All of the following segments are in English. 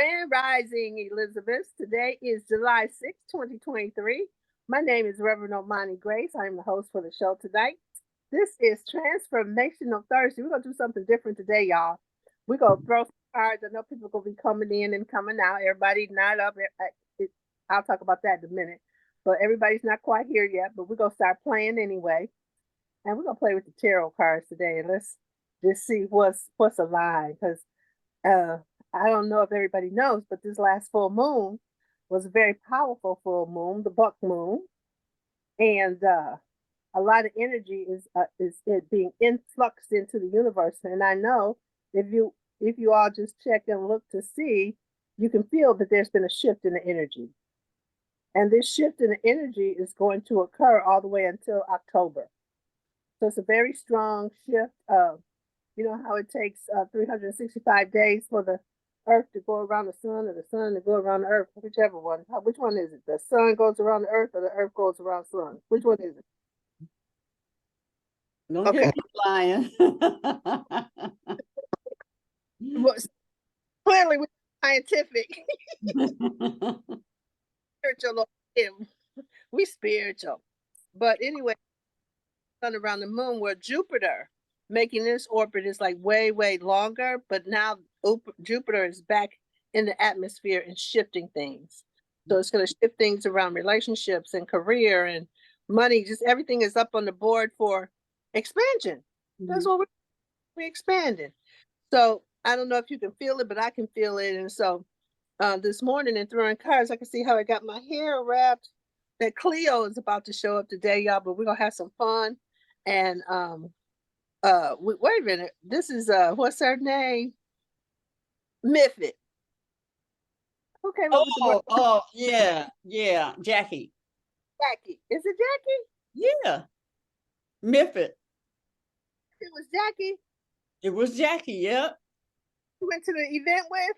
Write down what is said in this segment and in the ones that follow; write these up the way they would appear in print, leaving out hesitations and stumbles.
Grand Rising, Elizabeth. Today is July 6th, 2023. My name is Reverend Omani Grace. I am the host for the show tonight. This is Transformational Thursday. We're going to do something different today, y'all. We're going to throw some cards. I know people are going to be coming in and coming out. Everybody not up. I'll talk about that in a minute. But everybody's not quite here yet, but we're going to start playing anyway. And we're going to play with the tarot cards today. And let's just see what's alive. Because I don't know if everybody knows, but this last full moon was a very powerful full moon, the buck moon, and a lot of energy is it being influxed into the universe. And I know if you all just check and look to see, you can feel that there's been a shift in the energy, and this shift in the energy is going to occur all the way until October. So it's a very strong shift. You know how it takes 365 days for the Earth to go around the sun, or the sun to go around the Earth, whichever one. Which one is it? The sun goes around the Earth, or the Earth goes around the sun? Which one is it? Don't get me lying. Well, clearly, we're scientific. Spiritual. We spiritual. But anyway, sun around the moon, where Jupiter making this orbit is like way longer, but now Jupiter is back in the atmosphere and shifting things. So it's going to shift things around relationships and career and money. Just everything is up on the board for expansion. That's what we're expanding. So I don't know if you can feel it, but I can feel it. And so this morning in throwing cards, I can see how I got my hair wrapped. That Cleo is about to show up today, y'all, but we're gonna have some fun. And wait a minute. This is what's her name? Miffit. Who came up with the word? Oh, yeah, Jackie. Jackie. Is it Jackie? Yeah. Miffit. It was Jackie. It was Jackie, yep. We went to the event with?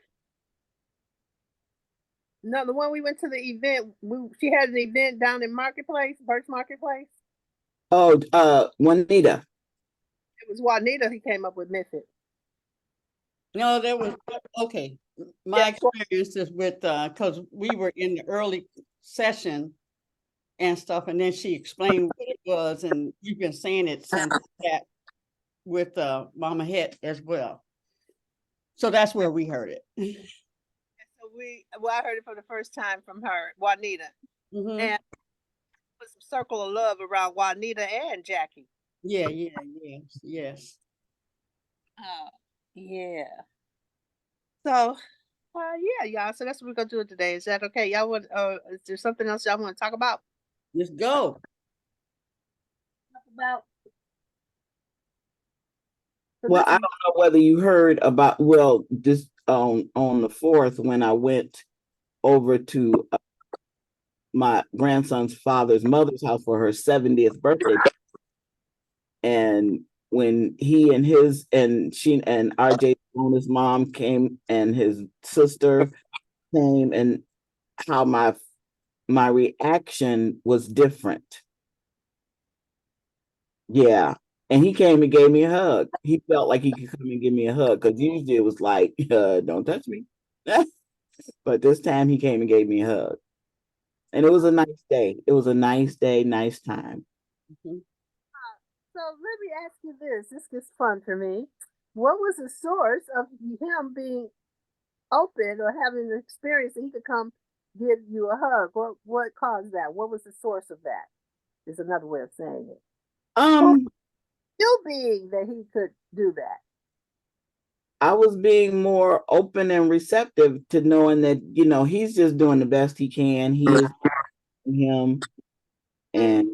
No, the one we went to the event, she had an event down in Marketplace, Birch Marketplace. Oh, Juanita. It was Juanita who came up with Miffit. No, that was okay. My experience is with because we were in the early session and stuff, and then she explained what it was, and we've been saying it since that with Mama Het as well. So that's where we heard it. So I heard it for the first time from her, Juanita. And put some circle of love around Juanita and Jackie. Yes. Yeah. So, yeah, y'all. So that's what we're gonna do today. Is that okay? Y'all want? Is there something else y'all want to talk about? Let's go. Talk about. Well, I don't know whether you heard about this on the 4th when I went over to my grandson's mother's house for her 70th birthday, and when he and she and RJ and his mom came and his sister came, and how my reaction was different. Yeah. And he came and gave me a hug. He felt like he could come and give me a hug, because usually it was like, don't touch me. But this time he came and gave me a hug. And it was a nice day. It was a nice day, nice time. So let me ask you this. This gets fun for me. What was the source of him being open or having an experience that he could come give you a hug? What caused that? What was the source of that? Is another way of saying it. Still being that he could do that. I was being more open and receptive to knowing that, he's just doing the best he can. He is him. And,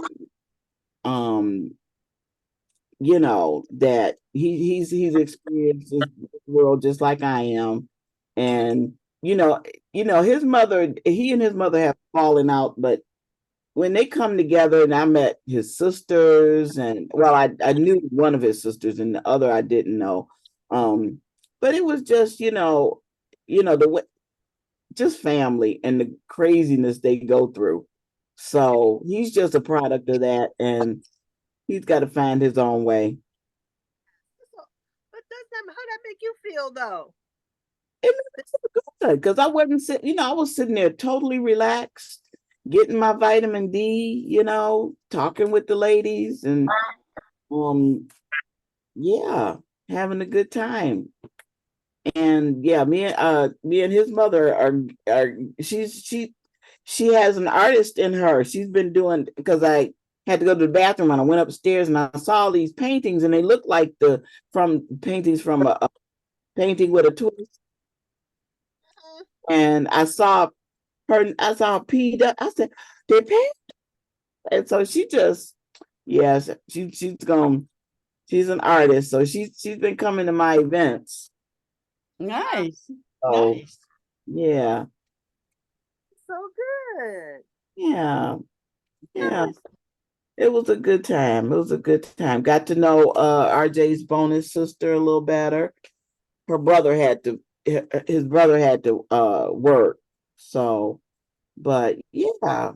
that he's experienced this world just like I am. And, his mother, he and his mother have fallen out, but when they come together, and I met his sisters, and I knew one of his sisters and the other I didn't know. But it was just, the way, just family and the craziness they go through. So he's just a product of that, and he's got to find his own way. But how that make you feel, though? It was good because I wasn't sitting, I was sitting there totally relaxed, getting my vitamin D, talking with the ladies and yeah, having a good time. And yeah, me and his mother are she has an artist in her. She's been doing because I had to go to the bathroom and I went upstairs and I saw these paintings and they look like paintings from a painting with a twist. And I saw P. I said, they paint. And so she just, yes, she's an artist. So she's been coming to my events. Nice. So Nice. yeah. So good. Yeah. Yeah. It was a good time. It was a good time. Got to know RJ's bonus sister a little better. His brother had to work. So, but yeah.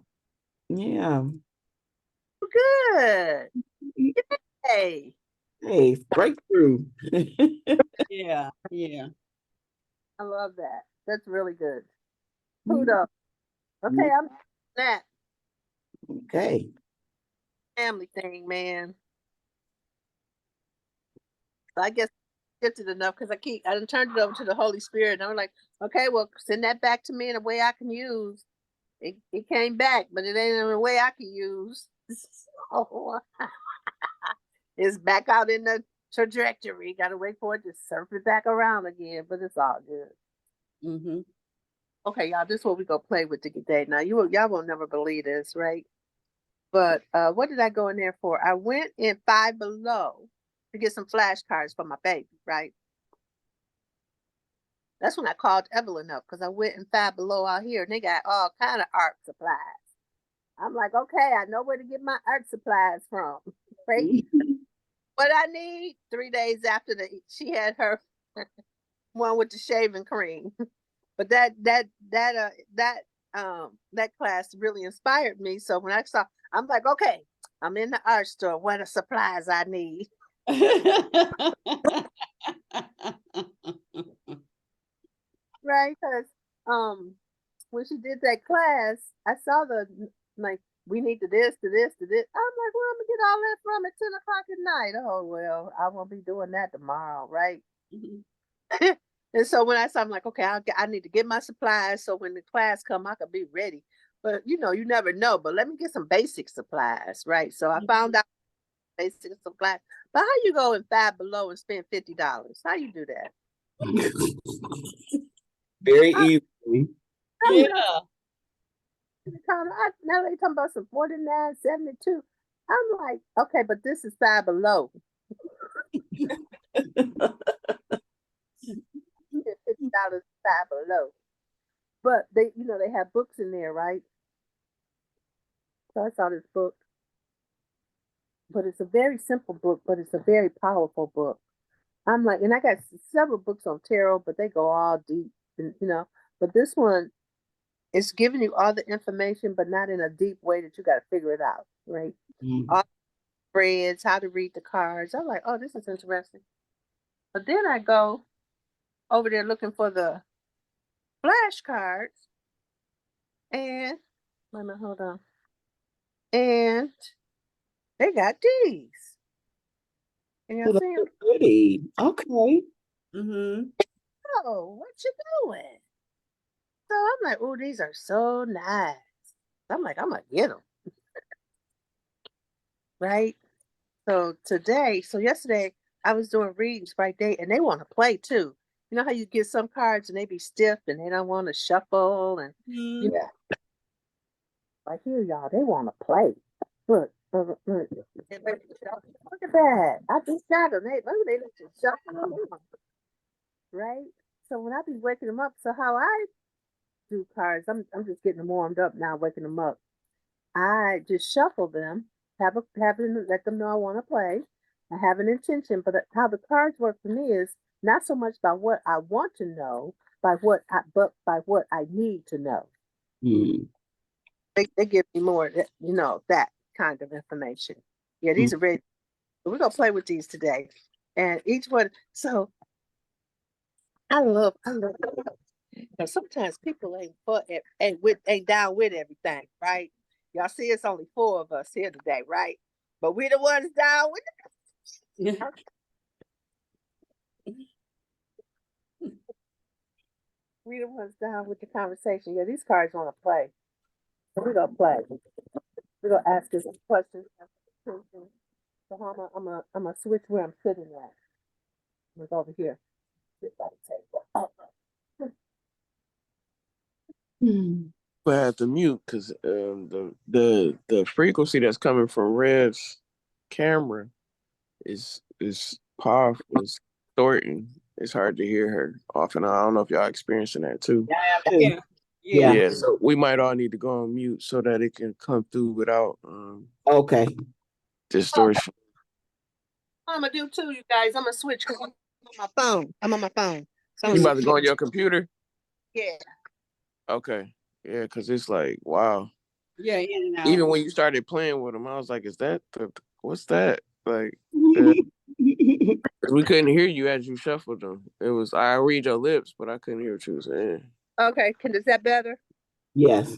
Yeah. Good. Hey. Hey, breakthrough. Yeah. Yeah. I love that. That's really good. Kudos. Okay, I'm that Okay. family thing, man. So I guess gifted enough because I done turned it over to the Holy Spirit, and I'm like, okay, well, send that back to me in a way I can use. It came back, but it ain't in a way I can use. So it's back out in the trajectory. Got to wait for it to surf it back around again, but it's all good. Mm-hmm. Okay, y'all, this is what we gonna play with today. Now, y'all will never believe this, right? But what did I go in there for? I went in Five Below to get some flashcards for my baby, right? That's when I called Evelyn up because I went in Five Below out here and they got all kind of art supplies. I'm like, okay, I know where to get my art supplies from, right? What I need 3 days after she had her one with the shaving cream. But that class really inspired me. So when I saw, I'm like, okay, I'm in the art store. What are supplies I need? Right? Because when she did that class, I saw like we need to this, to this, to this. I'm like, well, I'm gonna get all that from at 10 o'clock at night. Oh well, I won't be doing that tomorrow, right? And so when I saw, I'm like, okay, I need to get my supplies so when the class come, I could be ready. But you never know. But let me get some basic supplies, right? So I found out basic supplies. But how you go in Five Below and spend $50? How you do that? Very easily. Yeah. Now they talking about some 49.72. I'm like, okay, but this is Five Below. $50 Five Below. But they have books in there, right? So I saw this book. But it's a very simple book, but it's a very powerful book. I'm like, and I got several books on tarot, but they go all deep, and, But this one is giving you all the information, but not in a deep way that you got to figure it out, right? All the spreads, how to read the cards. I'm like, oh, this is interesting. But then I go over there looking for the flashcards, and wait a minute, hold on, and they got these. And you see them? Pretty. Okay. Mm-hmm. Oh, what you doing? So I'm like, oh, these are so nice. I'm like, I'm gonna get them. Right? So yesterday I was doing readings right there and they want to play too. You know how you get some cards and they be stiff and they don't want to shuffle and yeah. Like here, y'all, they want to play. Look, look at that. I just got them. They let you shuffle them. Right? So when I be waking them up, so how I do cards, I'm just getting them warmed up now, waking them up. I just shuffle them, let them know I want to play. I have an intention, but how the cards work for me is not so much by what I want to know, but by what I need to know. They give me more, that kind of information. Yeah, these are very. We're gonna play with these today, and each one. So I love. Now sometimes people ain't down with everything, right? Y'all see, it's only 4 of us here today, right? But we the ones down with Yeah. we the ones down with the conversation. Yeah, these cards want to play. So we're gonna play. We're gonna ask us some questions. So I'm gonna switch where I'm sitting at. I'm gonna go over here. Sit by the table. But I have to mute because the frequency that's coming from Red's camera is powerful. It's distorting. It's hard to hear her off and on. I don't know if y'all experiencing that too. Yeah, I am too. Yeah. Yeah. Yeah. Yeah, so we might all need to go on mute so that it can come through without Okay. distortion. I'm gonna do too, you guys. I'm gonna switch because I'm on my phone. I'm on my phone. So I'm You gonna about to go on your computer? yeah. Okay. Yeah, because it's like, wow. Yeah, in and out. Even when you started playing with them, I was like, is that what's that? Like, we couldn't hear you as you shuffled them. It was, I read your lips, but I couldn't hear what you were saying. Okay, is that better? Yes.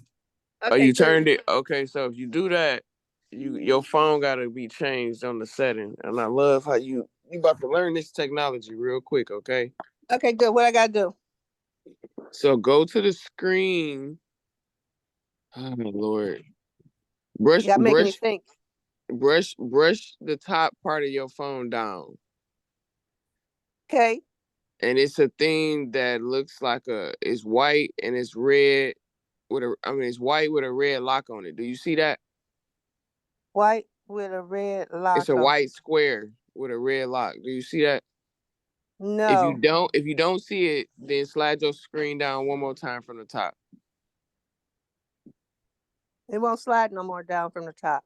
Oh, Okay, you so turned it. Okay, so if you do that, your phone got to be changed on the setting. And I love how you about to learn this technology real quick. Okay, okay, good. What I gotta do? so go to the screen. Oh my Lord, brush, Y'all make me brush, think. brush the top part of your phone down. Okay. And it's a thing that looks like it's white and it's red it's white with a red lock on it. Do you see that? White with a red It's lock a on. white square with a red lock. Do you see that? No, If you don't see it, then slide your screen down one more time from the top. it won't slide no more down from the top.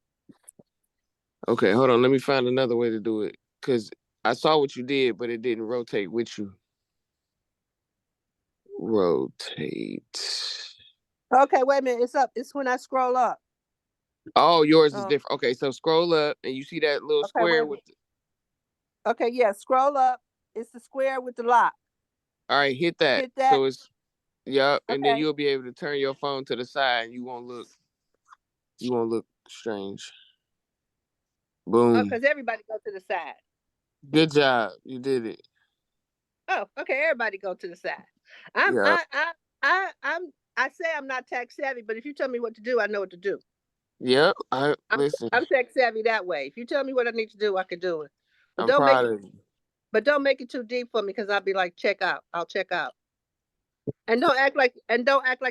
Okay, hold on. Let me find another way to do it. Cause I saw what you did, but it didn't rotate with you. Rotate. Okay, wait a minute. It's up. It's when I scroll up. Oh, yours is Oh, different. Okay, so scroll up and you see that little okay, wait square a with minute. Okay, yeah, scroll up. It's the square with the lock. all right, hit that. Hit that. So it's yep, and then Okay. you'll be able to turn your phone to the side and you won't look strange. Oh, Boom. because everybody go to the side. Good job. You did it. Oh, okay. Everybody go to the side. I'm Yeah. I say I'm not tech savvy, but if you tell me what to do, I know what to do. Yep. I I'm listen, I'm tech savvy that way. If you tell me what I need to do, I can do it. But I'm don't make proud it of you. but don't make it too deep for me because I'll be like, check out. I'll check out. And don't act like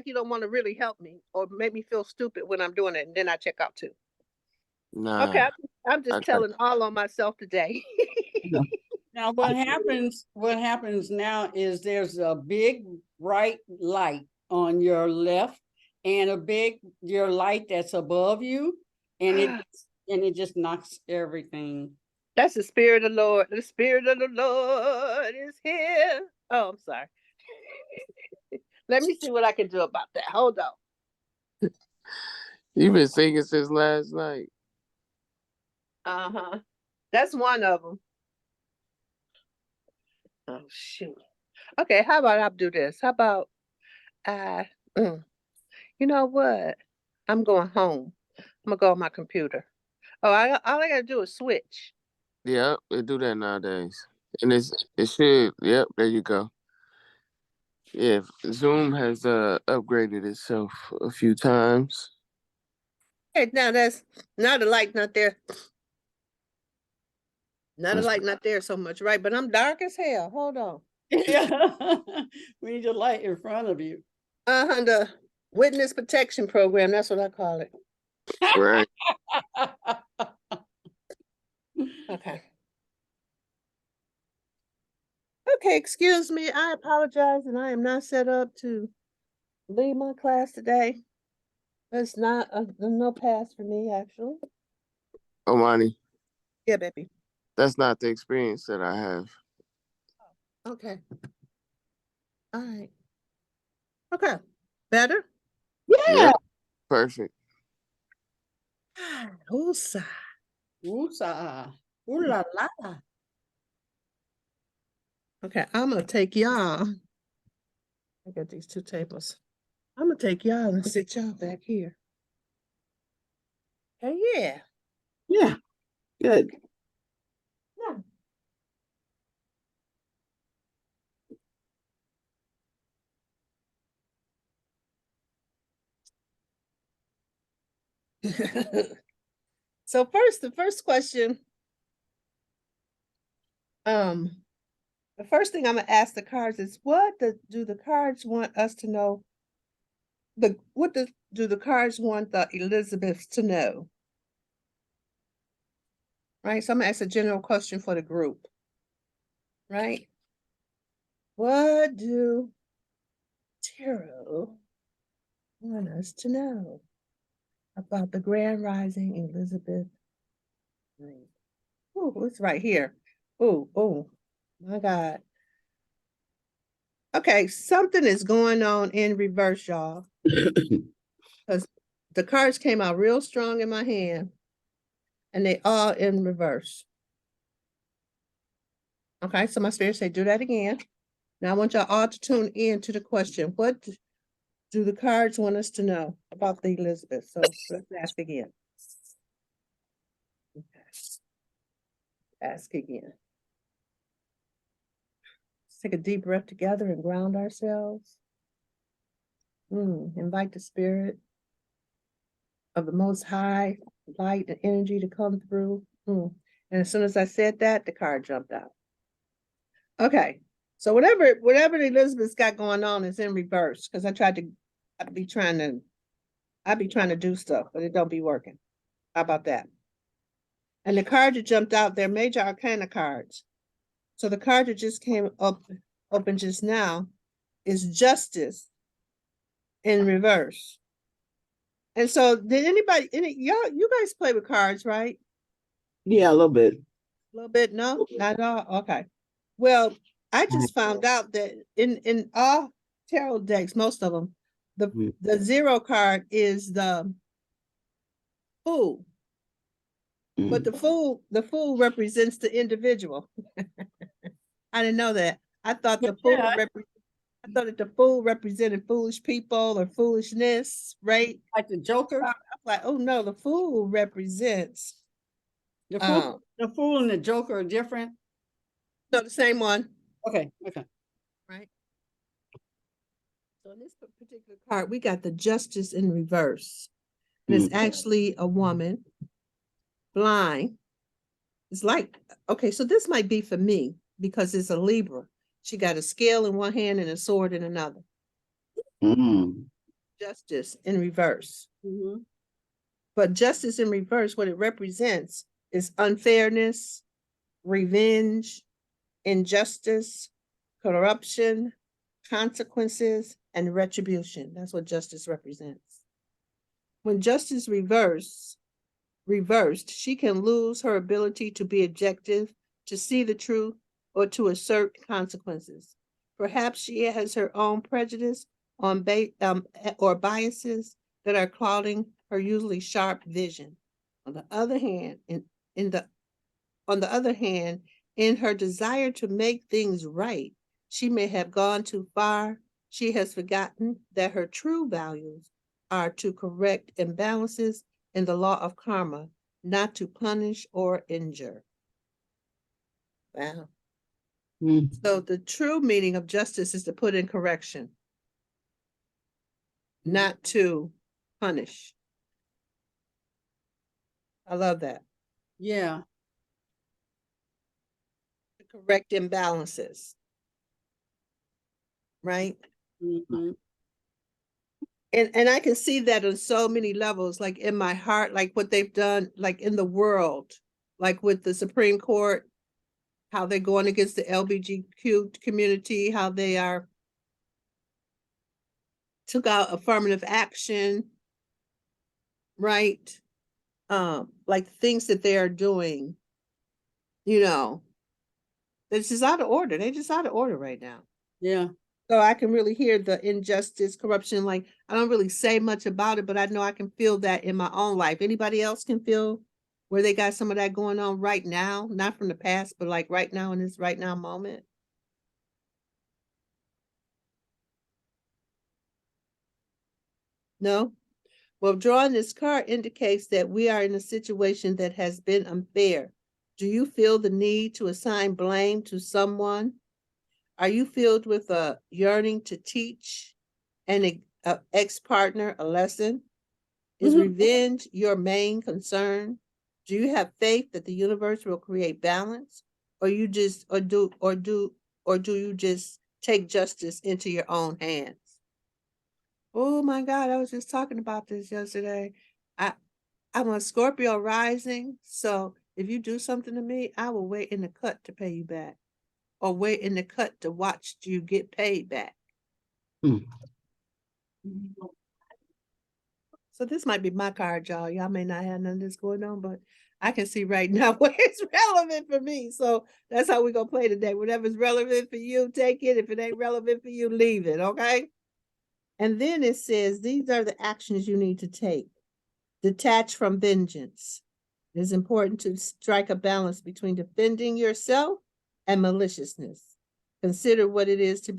you don't want to really help me or make me feel stupid when I'm doing it, and then I check out too. Okay, Nah. I'm I just got telling all on myself today. Now, what happens now is there's a big bright light on your left and your light that's above you, and it just knocks everything. That's the spirit of the Lord. The spirit of the Lord is here. Oh, I'm sorry. Let me see what I can do about that. Hold on. You've been singing since last night. Uh-huh. That's one of them. Oh shoot. Okay, how about I do this? How about I you know what? I'm going home. I'm gonna go on my computer. Oh, all I gotta do is switch. Yep, they do that nowadays. And it should, yep, there you go. Yeah, Zoom has upgraded itself a few times. Hey, now the light not there. Now the That's light not there so much, right? But I'm dark as hell. Hold on. Yeah. We need a light in front of you. The witness protection program. That's what I call it. right. Okay. Okay, excuse me. I apologize, and I am not set up to lead my class today. It's not no pass for me, actually. Omani, Yeah, baby. that's not the experience that I have. Okay. All right. Okay. Better? Yeah. Yep, perfect. Who's Woosah. Ooh la la. Okay, I'm gonna take y'all I got these two tables. I'm gonna take y'all and sit y'all back here. Hey, yeah. Yeah, good. So the first question, the first thing I'm gonna ask the cards is, do the cards want us to know? Do the cards want the Elizabeths to know? Right. So I'm gonna ask a general question for the group. Right. What do tarot want us to know about the Grand Rising Elizabeth? Oh, it's right here. Oh, my God. Okay, something is going on in reverse, y'all. Because the cards came out real strong in my hand, and they all in reverse. Okay, so my spirit say, do that again. Now I want y'all all to tune in to the question. What do the cards want us to know about the Elizabeth? So let's ask again. Okay. Ask again. Let's take a deep breath together and ground ourselves. Invite the spirit of the Most High, light and energy to come through. And as soon as I said that, the card jumped out. Okay, so whatever Elizabeth's got going on is in reverse, because I'd be trying to do stuff, but it don't be working. How about that? And the card that jumped out, they're major arcana cards. So the card that just came open just now is Justice in reverse. And so did you guys play with cards, right? Yeah, a little bit. A little bit? No, not at all. Okay. Well, I just found out that in all tarot decks, most of them, the zero card is the Fool. But the fool represents the individual. I didn't know that. I thought the fool I thought that the fool represented foolish people or foolishness, right? Like the Joker. I'm like, oh no, the fool represents The fool and the Joker are different. no, the same one. Okay. Right. So in this particular card, we got the Justice in reverse. And it's actually a woman, blind. It's like, okay, so this might be for me because it's a Libra. She got a scale in one hand and a sword in another. Justice in reverse. But justice in reverse, what it represents is unfairness, revenge, injustice, corruption, consequences, and retribution. That's what justice represents. When justice reversed, she can lose her ability to be objective, to see the truth, or to assert consequences. Perhaps she has her own prejudice or biases that are clouding her usually sharp vision. On the other hand, in her desire to make things right, she may have gone too far. She has forgotten that her true values are to correct imbalances in the law of karma, not to punish or injure. Wow. So the true meaning of justice is to put in correction, not to punish. I love that. Yeah. To correct imbalances. Right? And I can see that on so many levels, like in my heart, like what they've done, like in the world, like with the Supreme Court, how they're going against the LGBTQ community, how they took out affirmative action, right? Like things that they are doing, it's just out of order. They're just out of order right now. Yeah. So I can really hear the injustice, corruption. Like I don't really say much about it, but I know I can feel that in my own life. Anybody else can feel where they got some of that going on right now, not from the past, but like right now in this right now moment. No? Well, drawing this card indicates that we are in a situation that has been unfair. Do you feel the need to assign blame to someone? Are you filled with a yearning to teach an ex-partner a lesson? Is revenge your main concern? Do you have faith that the universe will create balance? Or you just or do you just take justice into your own hands? Oh my God, I was just talking about this yesterday. I'm a Scorpio rising, so if you do something to me, I will wait in the cut to pay you back, or wait in the cut to watch you get paid back. Mm. So this might be my card, y'all. Y'all may not have none of this going on, but I can see right now what is relevant for me. So that's how we're gonna play today. Whatever's relevant for you, take it. If it ain't relevant for you, leave it, okay? And then it says, these are the actions you need to take. Detach from vengeance. It is important to strike a balance between defending yourself and maliciousness. Consider what it is to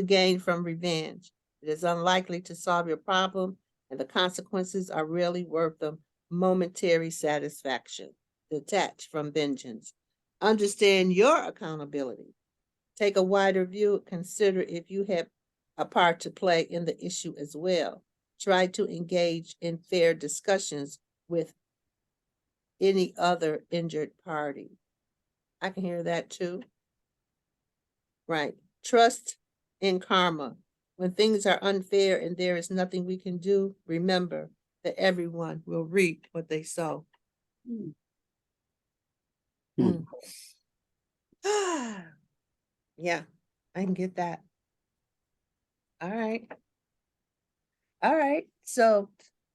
gain from revenge. It is unlikely to solve your problem, and the consequences are rarely worth the momentary satisfaction. Detach from vengeance. Understand your accountability. Take a wider view. Consider if you have a part to play in the issue as well. Try to engage in fair discussions with any other injured party. I can hear that too. Right. Trust in karma. When things are unfair and there is nothing we can do, remember that everyone will reap what they sow. Mm. Yeah, I can get that. All right. All right. So,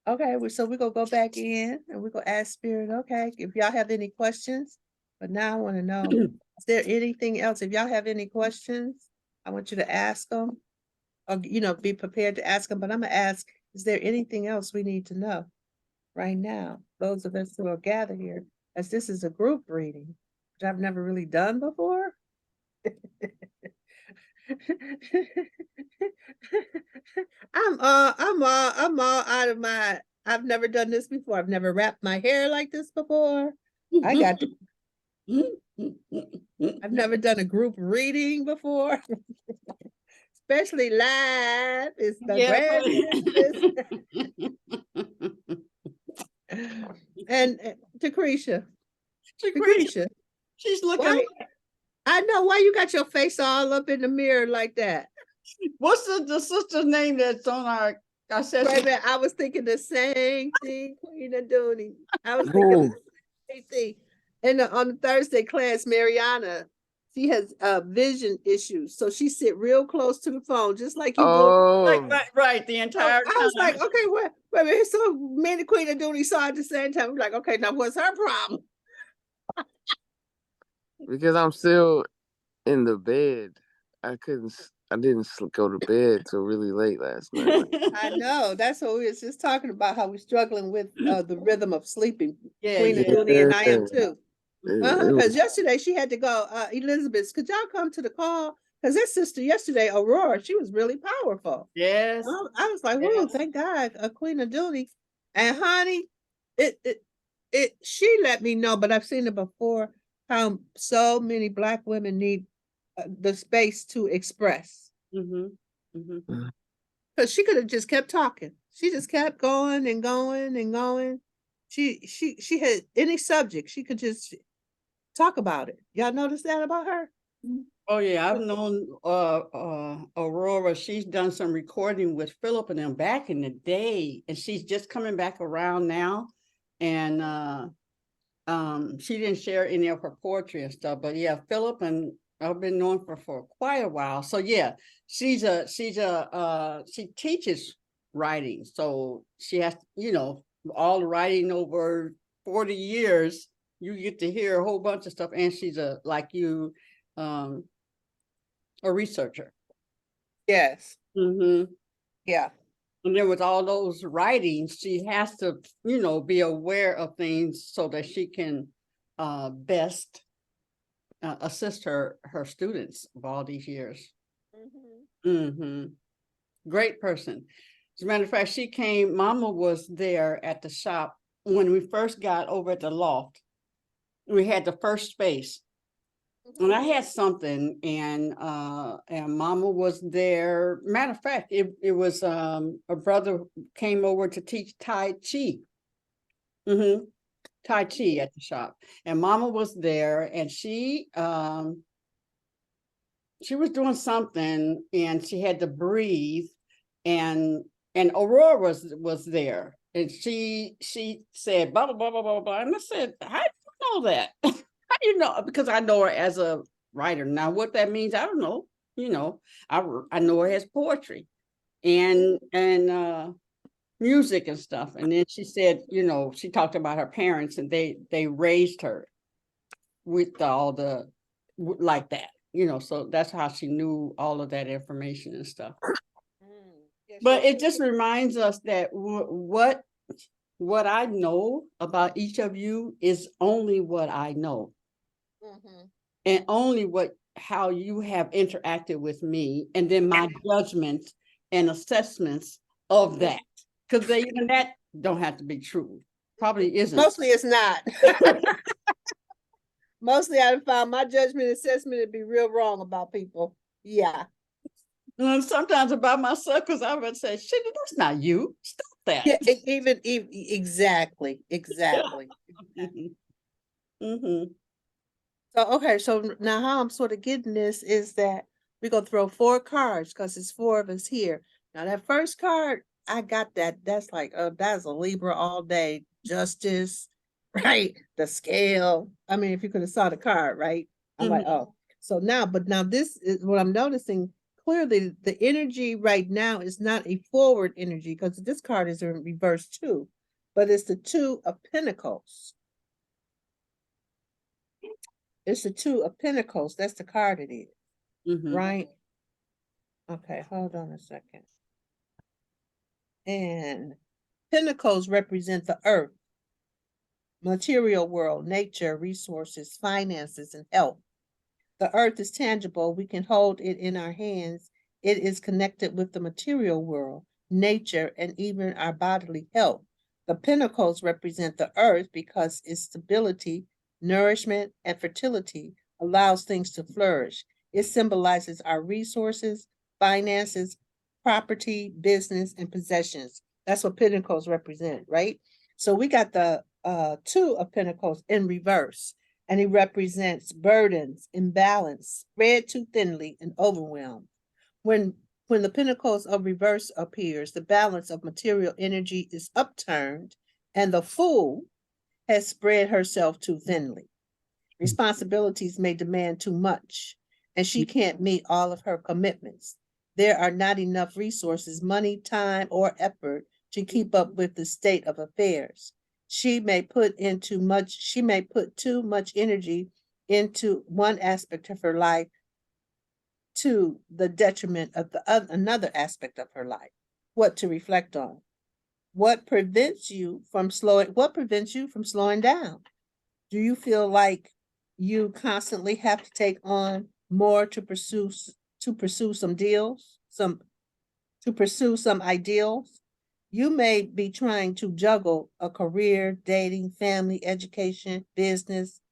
okay, so we're gonna go back in and we're gonna ask Spirit, okay, if y'all have any questions, but now I want to know, is there anything else? If y'all have any questions, I want you to ask them, or be prepared to ask them. But I'm gonna ask, is there anything else we need to know right now? Those of us who are gathered here, as this is a group reading, which I've never really done before. I'm all out of my. I've never done this before. I've never wrapped my hair like this before. I've never done a group reading before, especially live. It's the and Tecreshia. She's looking. I know why you got your face all up in the mirror like that. What's the sister's name that's on our session? Wait a minute, I was thinking the same thing, Queen Aduni. I was thinking the same thing. And on the Thursday class, Mariana, she has vision issues, so she sit real close to the phone, just like you do. Right, the entire time. I was like, okay, wait a minute. So me and Queen Aduni saw at the same time. I'm like, okay, now what's her problem? Because I'm still in the bed. I didn't go to bed till really late last night. I know. That's what we was just talking about, how we're struggling with the rhythm of sleeping. Yeah, Queen yeah. Aduni and I am too. It Because yesterday she had to go. Elizabeth, could y'all come to the call? Because this sister yesterday, Aurora, she was really powerful. Yes. I was like, whoa, thank God, Queen Aduni. And honey, she let me know, but I've seen it before, how so many Black women need the space to express. Because she could have just kept talking. She just kept going and going and going. She had any subject, she could just talk about it. Y'all notice that about her? Oh yeah, I've known Aurora. She's done some recording with Philip and them back in the day, and she's just coming back around now. And she didn't share any of her poetry and stuff, but yeah, Philip and I've been knowing for quite a while. So yeah, she teaches writing, so she has all the writing over 40 years. You get to hear a whole bunch of stuff, and she's a researcher. Yes. Yeah. And then with all those writings, she has to, be aware of things so that she can best assist her students of all these years. Great person. As a matter of fact, she came, Mama was there at the shop when we first got over at the loft. We had the first space. And I had something, and Mama was there. Matter of fact, it was a brother came over to teach Tai Chi. Tai Chi at the shop. And Mama was there, and she was doing something, and she had to breathe, and Aurora was there, and she said blah blah blah blah blah blah. And I said, how do you know that? How do you know? Because I know her as a writer. Now, what that means, I don't know. You know, I know her as poetry and music and stuff. And then she said, you know, she talked about her parents, and they raised her with all the like that, you know. So that's how she knew all of that information and stuff. But it just reminds us that what I know about each of you is only what I know. And only how you have interacted with me, and then my judgments and assessments of that, because even that don't have to be true. Probably isn't. Mostly it's not. Mostly I found my judgment assessment to be real wrong about people. Yeah. And sometimes about myself, because I would say, shit, that's not you. Stop that. Yeah, even exactly. So, okay, so now how I'm sort of getting this is that we're going to throw 4 cards because it's 4 of us here. Now, that first card, I got that. That's like, that's a Libra all day. Justice, right? The scale. I mean, if you could have saw the card, right? I'm like, oh. So now, but now this is what I'm noticing. Clearly, the energy right now is not a forward energy because this card is in reverse too, but it's the 2 of Pentacles. It's the 2 of Pentacles. That's the card it is. Right? Okay, hold on a second. And Pentacles represent the earth, material world, nature, resources, finances, and health. The earth is tangible. We can hold it in our hands. It is connected with the material world, nature, and even our bodily health. The Pentacles represent the earth because its stability, nourishment, and fertility allows things to flourish. It symbolizes our resources, finances, property, business, and possessions. That's what Pentacles represent, right? So we got the 2 of Pentacles in reverse, and it represents burdens, imbalance, spread too thinly, and overwhelmed. When the Pentacles of reverse appears, the balance of material energy is upturned, and the Fool has spread herself too thinly. Responsibilities may demand too much, and she can't meet all of her commitments. There are not enough resources, money, time, or effort to keep up with the state of affairs. She may put too much energy into one aspect of her life to the detriment of another aspect of her life. What to reflect on? What prevents you from slowing down? Do you feel like you constantly have to take on more to pursue some deals, to pursue some ideals? You may be trying to juggle a career, dating, family, education, business,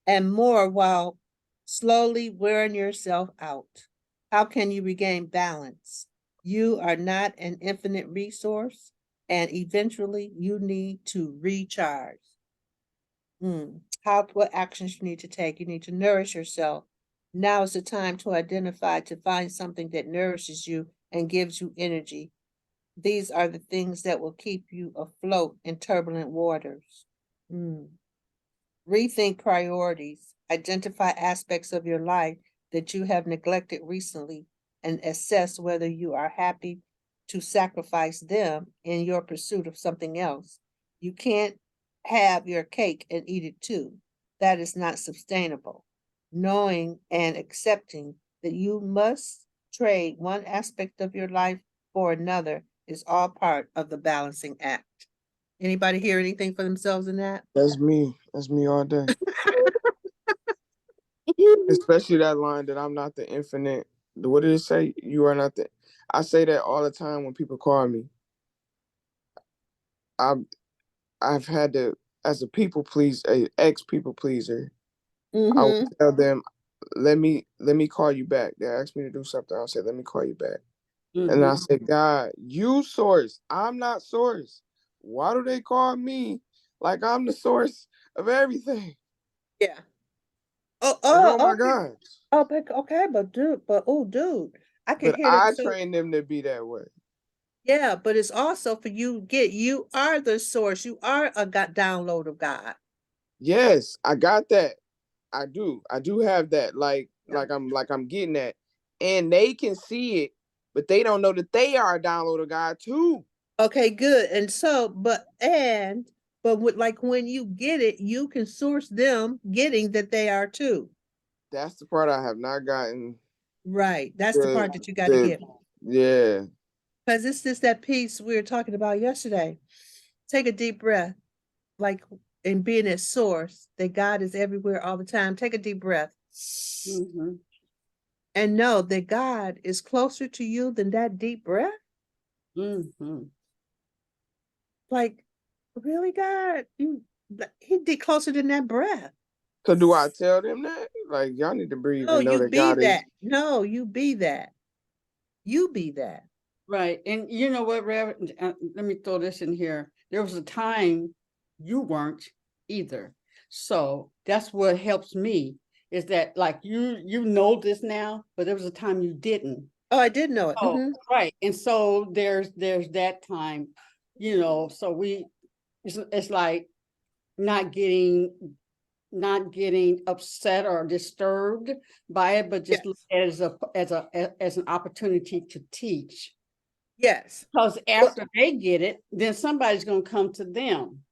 and more while slowly wearing yourself out. How can you regain balance? You are not an infinite resource, and eventually you need to recharge. What actions you need to take? You need to nourish yourself. Now is the time to find something that nourishes you and gives you energy. These are the things that will keep you afloat in turbulent waters. Rethink priorities. Identify aspects of your life that you have neglected recently and assess whether you are happy to sacrifice them in your pursuit of something else. You can't have your cake and eat it too. That is not sustainable. Knowing and accepting that you must trade one aspect of your life for another is all part of the balancing act. Anybody hear anything for themselves in that? That's me. That's me all day. Especially that line that I'm not the infinite. What did it say? You are not the. I say that all the time when people call me. I've had to, as a ex people pleaser, I would Mm-hmm. tell them, let me call you back. They ask me to do something, I'll say, let me call you back. And I Mhm. said, God, you source. I'm not source. Why do they call me like I'm the source of everything? Yeah. Oh, Like, oh oh, my okay. God. Oh, but okay, dude, I can But hear that. I So trained them to be that way. yeah, but it's also for you are the source. You are a download of God. Yes, I got that. I do. I do have that. Yeah. I'm getting that. And they can see it, but they don't know that they are a download of God too. Okay, good. And so, but with, like when you get it, you can source them getting that they are too. That's the part I have not gotten. Right. That's the The part that you got to the get. yeah. Because it's just that piece we were talking about yesterday. Take a deep breath, like in being at source, that God is everywhere all the time. Take a deep breath Mhm. and know that God is closer to you than that deep breath. Mhm. Like, really, God? He'd be closer than that breath. So do I tell them that? Like, y'all need to breathe No, and know you that be God is. that. No, you be that. You be that. Right. And you know what, Rev? Let me throw this in here. There was a time you weren't either. So that's what helps me is that like you know this now, but there was a time you didn't. Oh, I did know it. Oh, Hmm. right. And so there's that time, so it's like not getting upset or disturbed by it, but just look Yes. at it as an opportunity to teach. Yes. Because Well, after they get it, then somebody's going to come to them.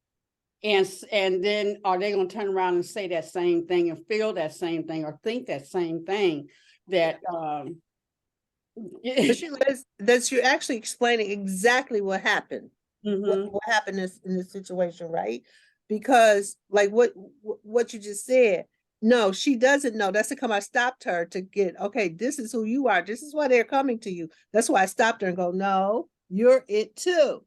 And then are they going to turn around and say that same thing and feel that same thing or think that same thing that but Sheila, that's you're actually explaining exactly what happened. Mhm. What happened in this situation, right? Because like what you just said, no, she doesn't know. That's the come I stopped her to get, okay, this is who you are. This is why they're coming to you. That's why I stopped her and go, no, you're it too.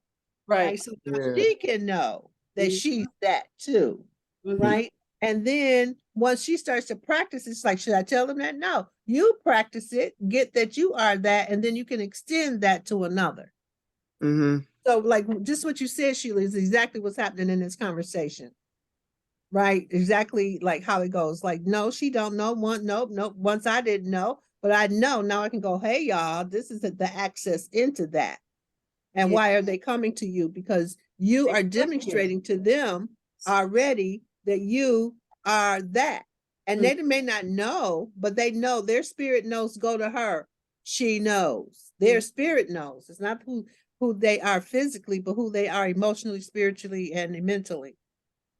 Right. Right. So now Yeah. she can know that she's that too. Mhm. Right. And then once she starts to practice, it's like, should I tell them that? No, you practice it, get that you are that, and then you can extend that to another. Mm-hmm. So, like, just what you said, Sheila, is exactly what's happening in this conversation, right? Exactly like how it goes. Like, no, she don't know. Nope. Once I didn't know, but I know now. I can go, hey, y'all, this is the access into that. And Yeah. why are they coming to you? Because you They are trust you. demonstrating to them already that you are that. And Mhm. they may not know, but they know their spirit knows, go to her. She knows. Their spirit knows. It's not who they are physically, but who they are emotionally, spiritually, and mentally.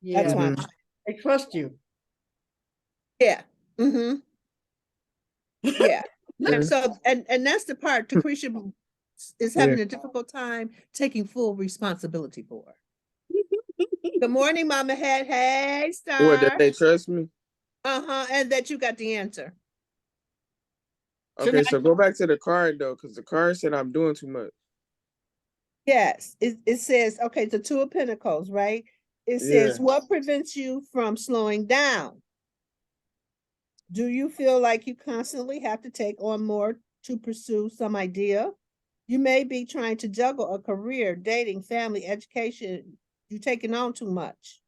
That's Yeah. why I'm Mm-hmm. They trust you. yeah. Mm-hmm. Yeah. And Yeah. so and that's the part Tecreshia is Yeah. having a difficult time taking full responsibility for. Good morning, Mama Head. Hey, What, that Star. they trust me? Uh-huh. And that you got the answer. So now Okay, so go back to the card though, because the card said I'm doing too much. Yes. It says, okay, the Two of Pentacles, right? It Yeah. says, what prevents you from slowing down? Do you feel like you constantly have to take on more to pursue some idea? You may be trying to juggle a career, dating, family, education. You're taking on too much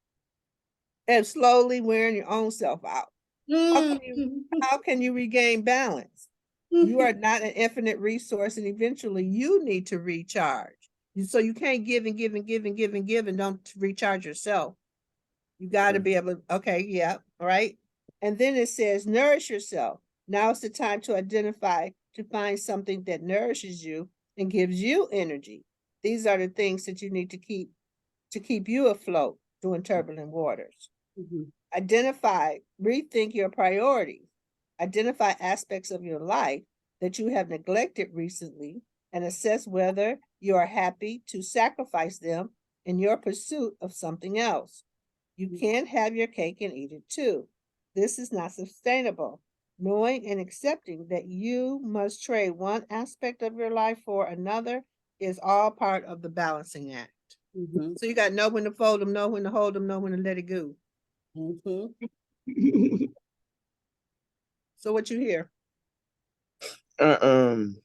and slowly wearing your own self out. How can you Mhm. how can you regain balance? You are not an infinite resource, and eventually you need to recharge. So you can't give and give and give and give and give and don't recharge yourself. You got to be able to, okay, yeah, all right. And then it says, nourish yourself. Now is the time to find something that nourishes you and gives you energy. These are the things that you need to keep you afloat during turbulent waters. Mhm. Rethink your priorities. Identify aspects of your life that you have neglected recently and assess whether you are happy to sacrifice them in your pursuit of something else. You can't have your cake and eat it too. This is not sustainable. Knowing and accepting that you must trade one aspect of your life for another is all part of the balancing act. Mhm, So you got to know when to fold them, know when to hold them, know when to let it go. mhm. So what you hear? Uh, um,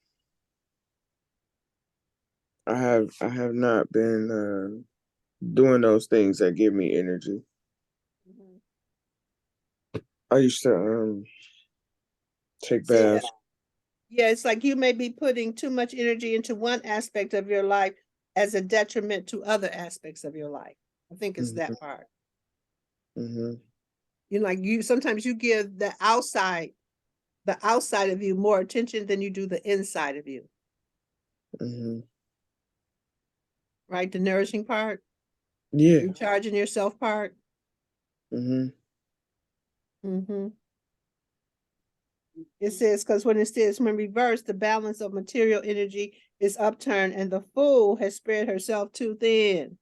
I have not been doing those things that give me energy. I used to take See, baths. yeah, it's like you may be putting too much energy into one aspect of your life as a detriment to other aspects of your life. I think it's that part. Mm-hmm. You sometimes you give the outside of you more attention than you do the inside of you, Mm-hmm. right? The nourishing part, Yeah. recharging yourself part. Mm-hmm. Mm-hmm. It says, because when reversed, the balance of material energy is upturned and the fool has spread herself too thin.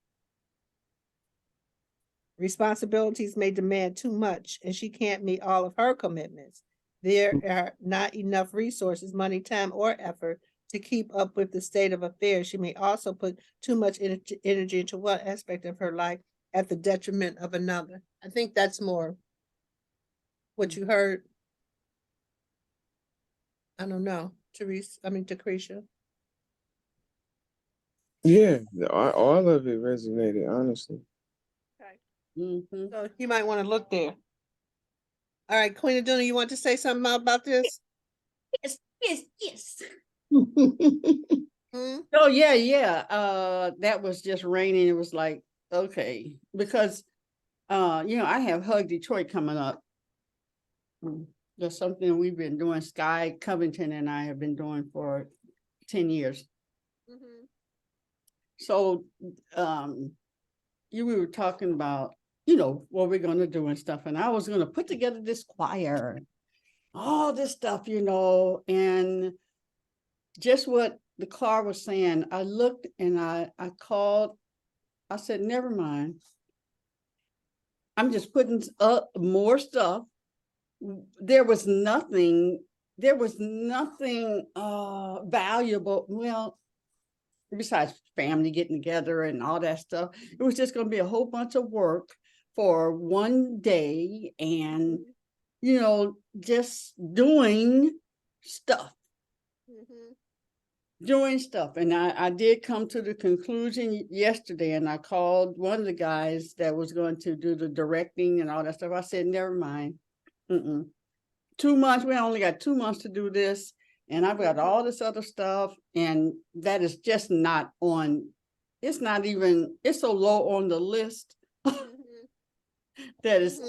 Responsibilities may demand too much and she can't meet all of her commitments. There are not enough resources, money, time, or effort to keep up with the state of affairs. She may also put too much energy into one aspect of her life at the detriment of another. I think that's more what you heard. I don't know, Tecreshia. Yeah. All of it resonated, honestly. Okay. Mhm. So you might want to look there. All right, Queen Aduna, you want to say something about this? Yes, yes, yes. Hmm? Oh yeah, yeah. That was just raining. It was like, okay, because I have Hug Detroit coming up. That's something we've been doing. Sky Covington and I have been doing for 10 years. Mm-hmm. So we were talking about, what we're gonna do and stuff. And I was gonna put together this choir, all this stuff, and just what the car was saying, I looked and I called, I said, never mind. I'm just putting up more stuff. There was nothing valuable. Well, besides family getting together and all that stuff, it was just going to be a whole bunch of work for one day and, just doing stuff. Mm-hmm. And I did come to the conclusion yesterday, and I called one of the guys that was going to do the directing and all that stuff. I said, never mind. 2 months, we only got 2 months to do this, and I've got all this other stuff, and that is just not on, it's not even, it's so low on the list that is,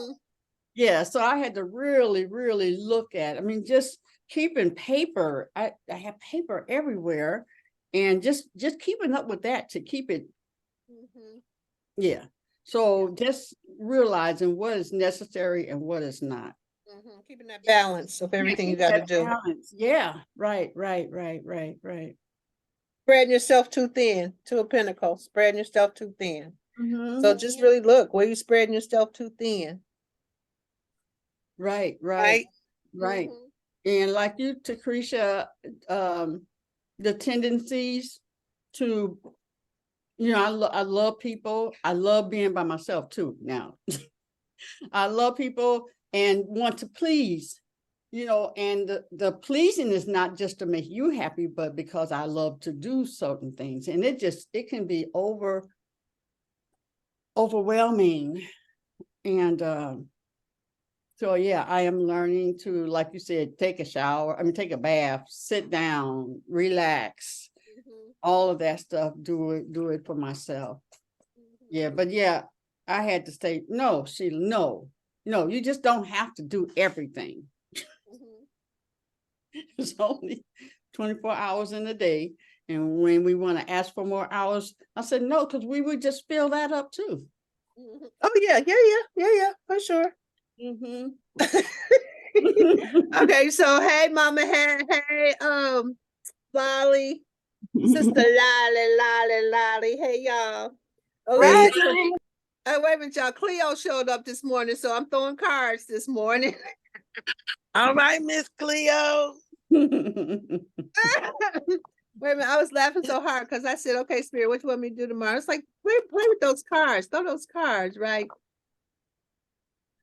yeah, so I had to really, really look at, just keeping paper. I have paper everywhere, and just keeping up with that to keep it. Yeah. So just realizing what is necessary and what is not. Keeping that balance of everything you got to do. Balance. Yeah. Right. Spreading yourself too thin to a pinnacle. Spreading yourself too thin. Mhm. So just really look where you spreading yourself too thin. Right. Right. And like you, Tecreshia, the tendencies to, I love people. I love being by myself too now. I love people and want to please, and the pleasing is not just to make you happy, but because I love to do certain things. And it can be overwhelming. And so, yeah, I am learning to, like you said, take a bath, sit down, relax, all of that stuff, do it for myself. Yeah, but yeah, I had to say, no, Sheila, no, you just don't have to do everything. It's only 24 hours in a day. And when we want to ask for more hours, I said, no, because we would just fill that up too. Oh, yeah, for sure. Okay, so hey, Mama, hey, Lolly, Sister Lolly, hey, y'all. Okay, wait a minute, y'all. Cleo showed up this morning, so I'm throwing cards this morning. All right, Miss Cleo. Wait a minute, I was laughing so hard because I said, okay, Spirit, what you want me to do tomorrow? It's like, play with those cards, throw those cards, right?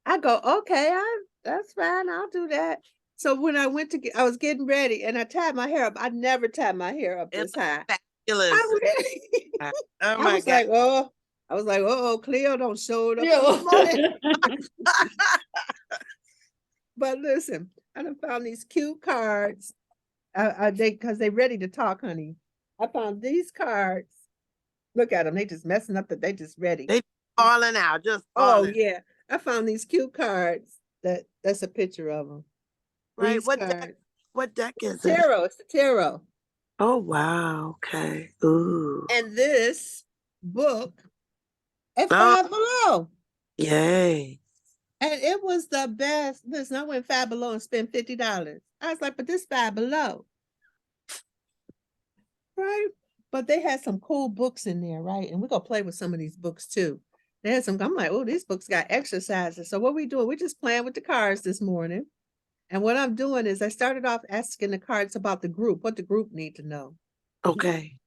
I go, okay, that's fine, I'll do that. So when I went to I was getting ready and I tied my hair up. I never tied my hair up this high. Fabulous. I Oh my was God. like, oh, Cleo don't show it up Yeah. this morning. But listen, I done found these cute cards. Because they ready to talk, honey. I found these cards. Look at them. They just messing up they just ready. They falling out, just Oh falling. yeah. I found these cute cards. That's a picture of them. Right. These cards. What deck is it? Tarot. It's the tarot. Oh wow. Okay. Ooh. And this book at Oh. Five Below. Yay. And it was the best. Listen, I went Five Below and spent $50. I was like, but this Five Below. Right? But they had some cool books in there, right? And we're gonna play with some of these books too. They had some, I'm like, oh, these books got exercises. So what we doing? We're just playing with the cards this morning. And what I'm doing is I started off asking the cards about the group, what the group need to know. Okay.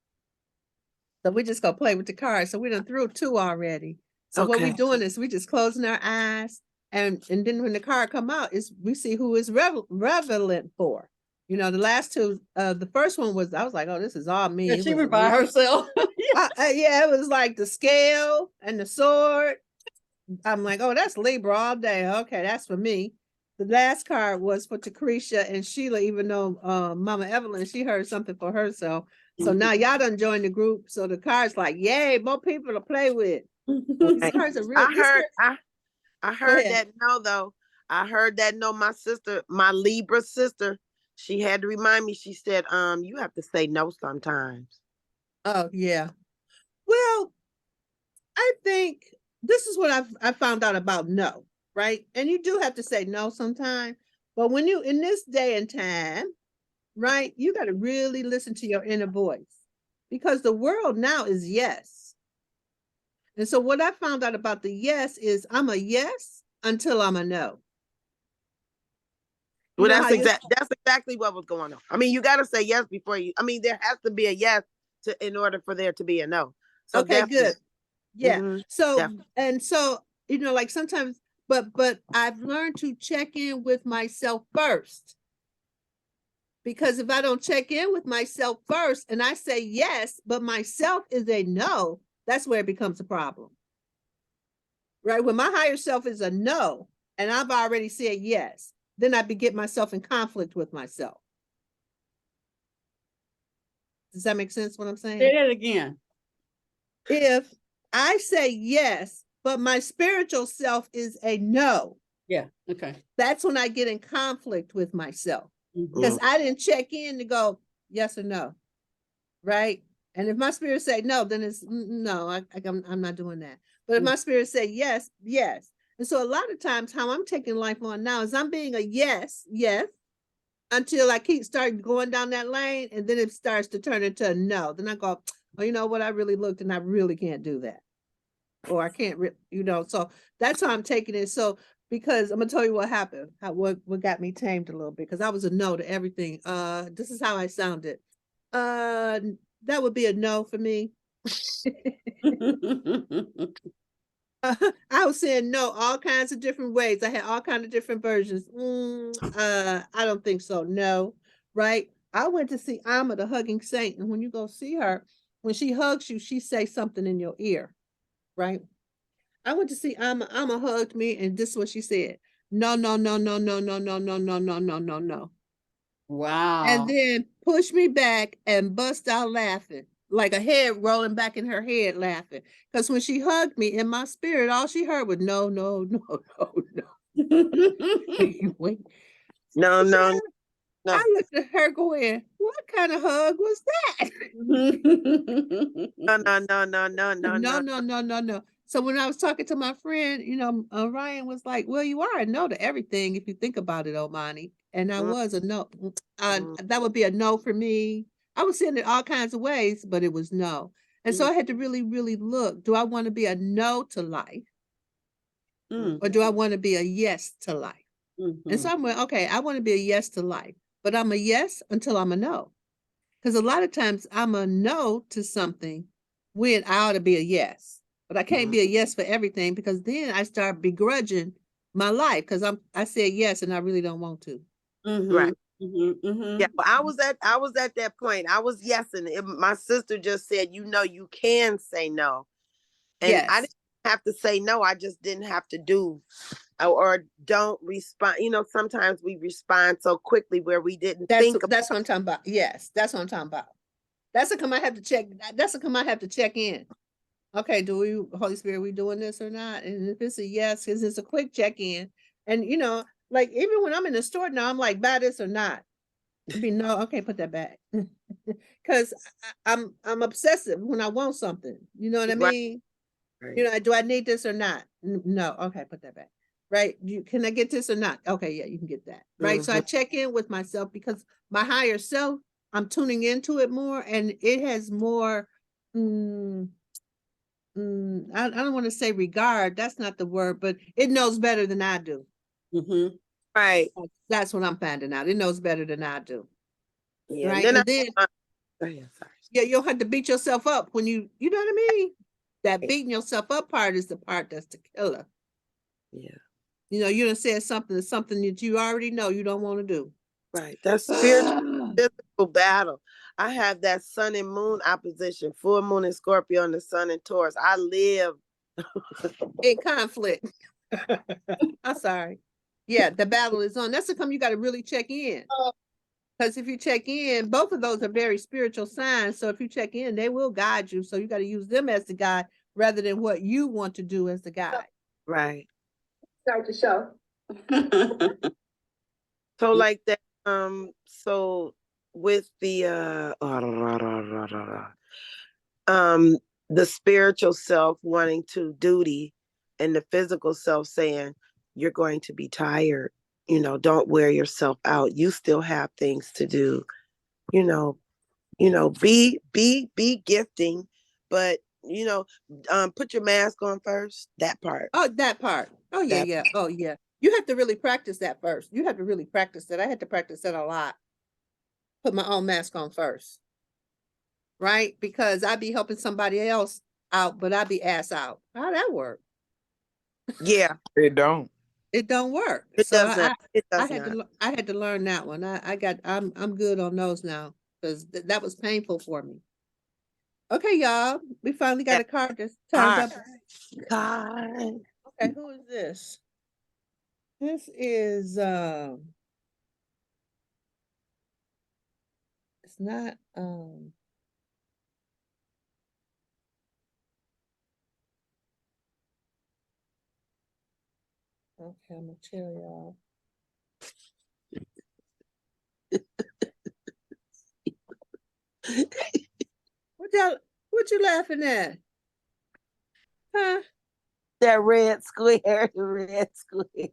So we just gonna play with the cards. So we done threw 2 already. So what we Okay. doing is we just closing our eyes, and then when the card come out, is we see who is relevant for. You know, the last 2, the first one was, I was like, oh, this is all me. Yeah, It she was was by herself. yeah, it was like the scale and the sword. I'm like, oh, that's Libra all day. Okay, that's for me. The last card was for Tecreshia and Sheila, even though Mama Evelyn, she heard something for herself. So now y'all done joined the group. So the card's like, yay, more people to play with. These cards are real. I heard that no though. I heard that no, my sister, my Libra sister, she had to remind me, she said, you have to say no sometimes. Oh, yeah. Well, I think this is what I found out about no, right? And you do have to say no sometimes. But when you, in this day and time, right, you got to really listen to your inner voice, because the world now is yes. And so what I found out about the yes is I'm a yes until I'm a no. Well, that's exactly what was going on. I mean, you got to say yes before you, I mean, there has to be a yes in order for there to be a no. So okay, good. Yeah. Mm-hmm, so, definitely. And so, you know, like sometimes, but I've learned to check in with myself first. Because if I don't check in with myself first and I say yes, but myself is a no, that's where it becomes a problem. Right? When my higher self is a no, and I've already said yes, then I get myself in conflict with myself. Does that make sense what I'm saying? Say that again. If I say yes, but my spiritual self is a no. Yeah. Okay. That's when I get in conflict with myself. Mm-hmm. Because I didn't check in to go yes or no, right? And if my spirit say no, then it's no. I'm not doing that. But if my spirit say yes, yes. And so a lot of times, how I'm taking life on now is I'm being a yes, until I keep starting going down that lane, and then it starts to turn into a no. Then I go, oh, you know what? I really looked, and I really can't do that, or I can't, you know. So that's how I'm taking it. So. Because I'm gonna tell you what happened, what got me tamed a little bit, because I was a no to everything. This is how I sounded. That would be a no for me. I was saying no all kinds of different ways. I had all kinds of different versions. I don't think so. No, right? I went to see Alma, the hugging saint, and when you go see her, when she hugs you, she says something in your ear, right? I went to see Alma hugged me, and this is what she said. No, no, no, no, no, no, no, no, no, no, no, no, no. Wow. And then pushed me back and bust out laughing, like a head rolling back in her head laughing. Because when she hugged me, in my spirit, all she heard was no, no, no, no, no. Wait. No, no, no. I looked at her going, what kind of hug was that? No, no, no, no, no, no, no, no, no, no, no. So when I was talking to my friend, you know, Ryan was like, well, you are a no to everything if you think about it, Omani. And I was a no. That would be a no for me. I was saying it all kinds of ways, but it was no. And so I had to really, really look, do I want to be a no to life? Or do I want to be a yes to life? And so I went, okay, I want to be a yes to life, but I'm a yes until I'm a no. Because a lot of times I'm a no to something when I ought to be a yes. But I can't be a yes for everything because then I start begrudging my life because I said yes and I really don't want to. Right. Yeah, well, I was at that point. I was yesing. My sister just said, you can say no. And I Yes. didn't have to say no. I just didn't have to do or don't respond. Sometimes we respond so quickly where we didn't think That's what I'm talking about. Yes, that's what I'm talking about. That's a come I have to check. That's a come I have to check in. Okay, Holy Spirit, we doing this or not? And if it's a yes, because it's a quick check-in. And like even when I'm in the store now, I'm like, buy this or not. It'd be no, okay, put that back. Because I'm obsessive when I want something. You know what I mean? Right. Do I need this or not? No, okay, put that back. Right? Can I get this or not? Okay, yeah, you can get that. Right. So I check in with myself because my higher self, I'm tuning into it more and it has more I don't want to say regard. That's not the word, but it knows better than I do. Right. That's what I'm finding out. It knows better than I do. Yeah. Right. And then sorry. Yeah, you'll have to beat yourself up when you know what I mean? That beating yourself up part is the part that's the killer. Yeah. You done said something that you already know you don't want to do. Right. That's spiritual physical battle. I have that sun and moon opposition, full moon in Scorpio and the sun in Taurus. I live in conflict. I'm sorry. Yeah, the battle is on. That's the come you got to really check in. Because if you check in, both of those are very spiritual signs. So if you check in, they will guide you. So you got to use them as the guide rather than what you want to do as the guide. right. Start the show. So like that, so with the the spiritual self wanting to duty and the physical self saying you're going to be tired, don't wear yourself out. You still have things to do, be gifting, but put your mask on first. That part. Oh, that part. Oh yeah, yeah. Oh yeah. You have to really practice that first. You have to really practice that. I had to practice that a lot. Put my own mask on first. Right? Because I'd be helping somebody else out, but I'd be ass out. How that work? Yeah. It don't. It don't work. It So doesn't. I had to learn that one. I'm good on those now because that was painful for me. Okay, y'all. We finally got a card that's turned up. God. Okay, who is this? This is it's not okay, I'm gonna tell y'all. What you laughing at? Huh? That red square, the red square.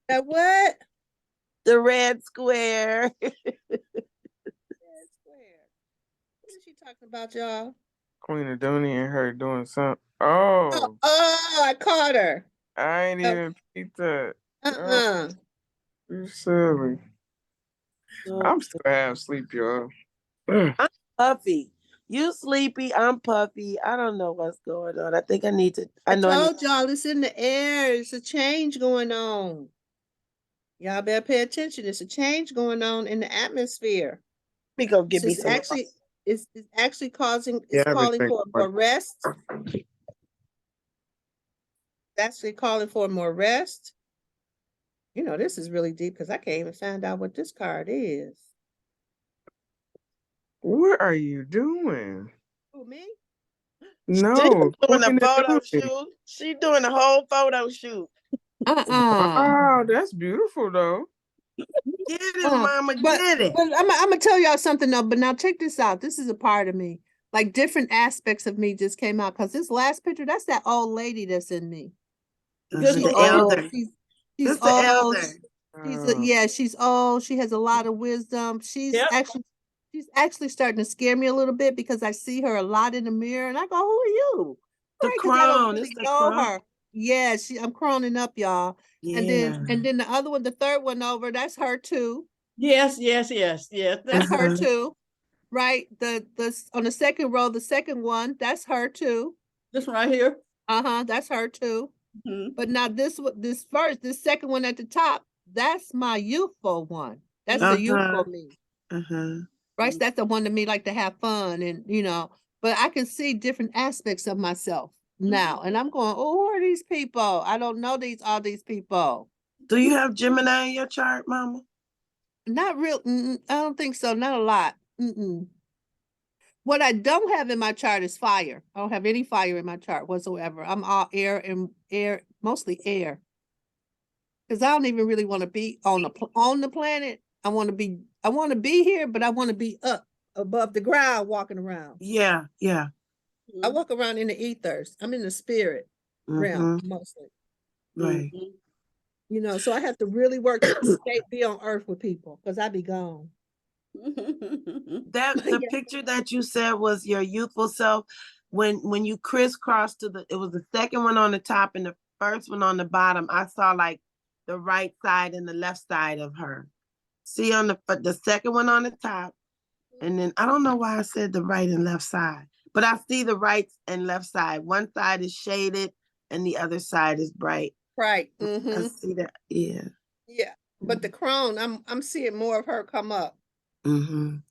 That what? The red square. Red square. What is she talking about, y'all? Queen Adonia and her doing something. Oh, I caught her. I ain't even peeped that. Uh-uh. You silly. I'm still half asleep, y'all. I'm puffy. You sleepy, I'm puffy. I don't know what's going on. I think I need to. I told y'all it's in the air. It's a change going on. Y'all better pay attention. It's a change going on in the atmosphere. Let me go get me some. It's actually calling for more rest. Actually calling for more rest. This is really deep because I can't even find out what this card is. What are you doing? Who, me? No. She's doing a photo shoot. She's doing a whole photo shoot. Oh, that's beautiful though. Get it, mama, get it. But I'm gonna tell y'all something though. But now check this out. This is a part of me. Like different aspects of me just came out because this last picture, that's that old lady that's in me. She's the elder. She's old. She's old. She has a lot of wisdom. She's actually starting to scare me a little bit because I see her a lot in the mirror and I go, who are you? The crone. I don't really know her. Yeah, I'm croning up, y'all. Yeah. And then the other one, the third one over, that's her too. Yes. That's her too. right? The on the second row, the second one, that's her too. This one right here. That's her too. Mhm. But now this second one at the top, that's my youthful one. That's the Uh-huh. youthful me. Uh-huh. Right? Mhm. That's the one to me like to have fun and but I can see different aspects of myself now. And I'm going, oh, who are these people? I don't know all these people. Do you have Gemini in your chart, Mama? Not real. I don't think so. Not a lot. What I don't have in my chart is fire. I don't have any fire in my chart whatsoever. I'm all air and air, mostly air. Because I don't even really want to be on the planet. I want to be here, but I want to be up above the ground walking around. Yeah, yeah. I walk around in the ethers. I'm in the spirit realm mostly. Right. So I have to really work to be on earth with people because I be gone. That the picture that you said was your youthful self. When you crisscrossed it was the second one on the top and the first one on the bottom. I saw like the right side and the left side of her. See on the second one on the top, and then I don't know why I said the right and left side, but I see the right and left side. One side is shaded and the other side is bright. Right. I see that. Yeah. Yeah. But the crone, I'm seeing more of her come up.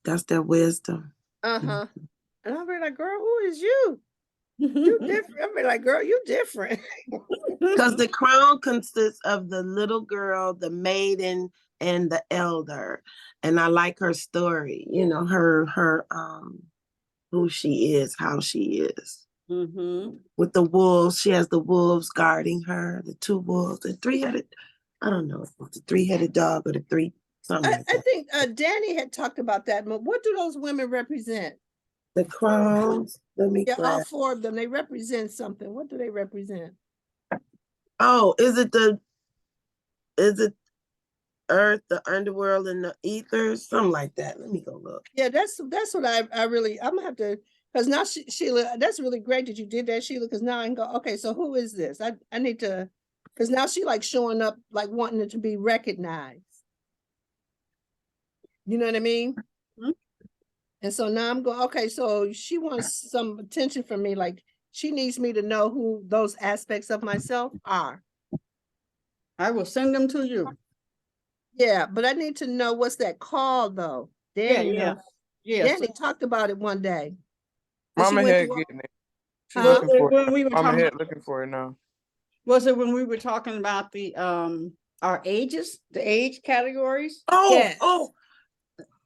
That's their wisdom. And I'll be like, girl, who is you? You different. I'll be like, girl, you different. Because the crown consists of the little girl, the maiden, and the elder. And I like her story, her who she is, how she is. With the wolves, she has the wolves guarding her, the two wolves, the three-headed, I don't know if it's a three-headed dog or the three, something like that. I think Danny had talked about that. But what do those women represent? The crowns, let me Yeah, all grab. four of them, they represent something. What do they represent? Oh, is it earth, the underworld, and the ethers? Something like that. Let me go look. Yeah, that's what I really, I'm gonna have to, because now Sheila, that's really great that you did that, Sheila, because now I can go, okay, so who is this? I need to, because now she like showing up, like wanting it to be recognized. You know what I mean? And so now I'm going, okay, so she wants some attention from me. Like she needs me to know who those aspects of myself are. I will send them to you. Yeah, but I need to know what's that called though. Danny knows. Yes. Danny talked about it one day. Mama head getting it. She's Well, looking for when it. we were Mama talking, head looking for it now. was it when we were talking about the our ages, the age categories? Oh, Yes.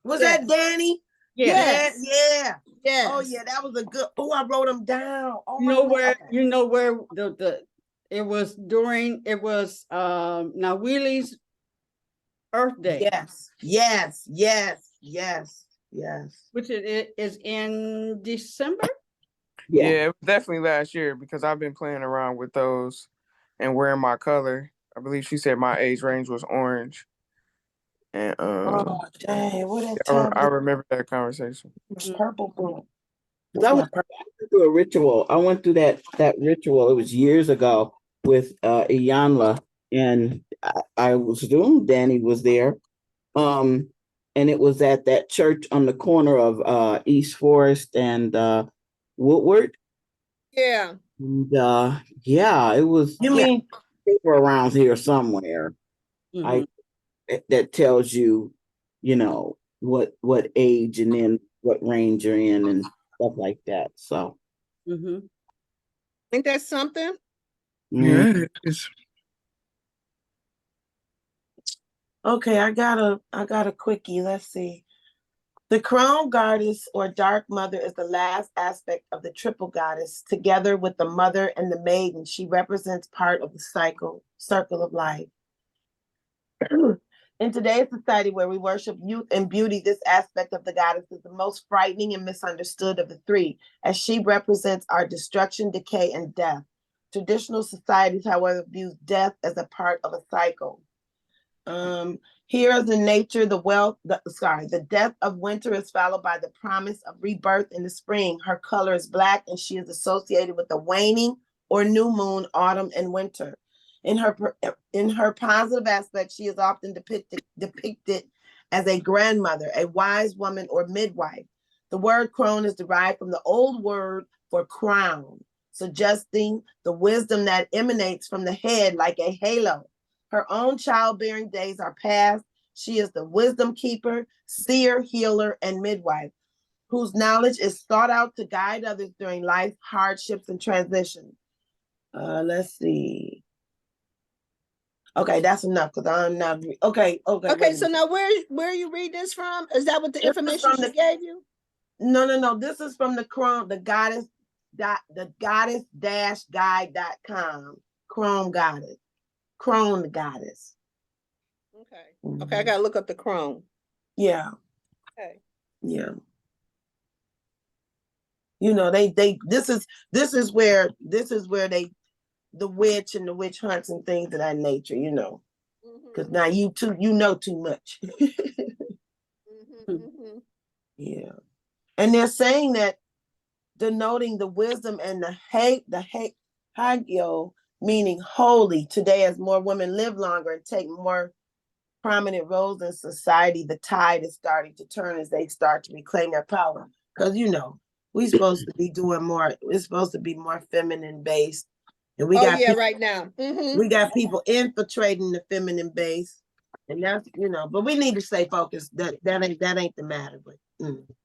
was Yes. that Danny? Yes. Yeah. Yes. Oh yeah, that was a good. Oh, I wrote them down. Oh, You know where the it was during now Wheelie's Earth Day. Yes. Which it is in December. Yeah, it was definitely last year because I've been playing around with those and wearing my color. I believe she said my age range was orange. And Oh dang, what that time? I remember that conversation. Purple book. I went through a ritual. I went through that ritual. It was years ago with Iyanla, and I was doing. Danny was there, and it was at that church on the corner of East Forest and Woodward. Yeah. And yeah, it was. You mean paper around here somewhere? That tells you, what age and then what range you're in and stuff like that. So think that's something? Yeah, it is. okay? I got a quickie. Let's see. The crown goddess or dark mother is the last aspect of the triple goddess. Together with the mother and the maiden, she represents part of the circle of life. In today's society where we worship youth and beauty, this aspect of the goddess is the most frightening and misunderstood of the three, as she represents our destruction, decay, and death. Traditional societies, however, view death as a part of a cycle. Here is in nature, the death of winter is followed by the promise of rebirth in the spring. Her color is black, and she is associated with the waning or new moon, autumn, and winter. In her positive aspect, she is often depicted as a grandmother, a wise woman, or midwife. The word crone is derived from the old word for crown, suggesting the wisdom that emanates from the head like a halo. Her own childbearing days are past. She is the wisdom keeper, seer, healer, and midwife, whose knowledge is sought out to guide others during life's hardships and transitions. Let's see. Okay, that's enough because I'm not. Okay. Okay, so now where you read this from? Is that what the information she gave you? No. This is from the Chrome, the goddess-guide.com. Chrome goddess. Chrome goddess. Okay. Okay, I gotta look up the Chrome. Yeah. Okay. Yeah. You know, this is where they the witch and the witch hunts and things of that nature, you know. Because now you know too much. Yeah. And they're saying that denoting the wisdom and the hagio, meaning holy, today as more women live longer and take more prominent roles in society, the tide is starting to turn as they start to reclaim their power. Because, you know, we're supposed to be doing more, it's supposed to be more feminine based. And we got people, right now. We got people infiltrating the feminine base. And that's, you know, but we need to stay focused. That ain't the matter. But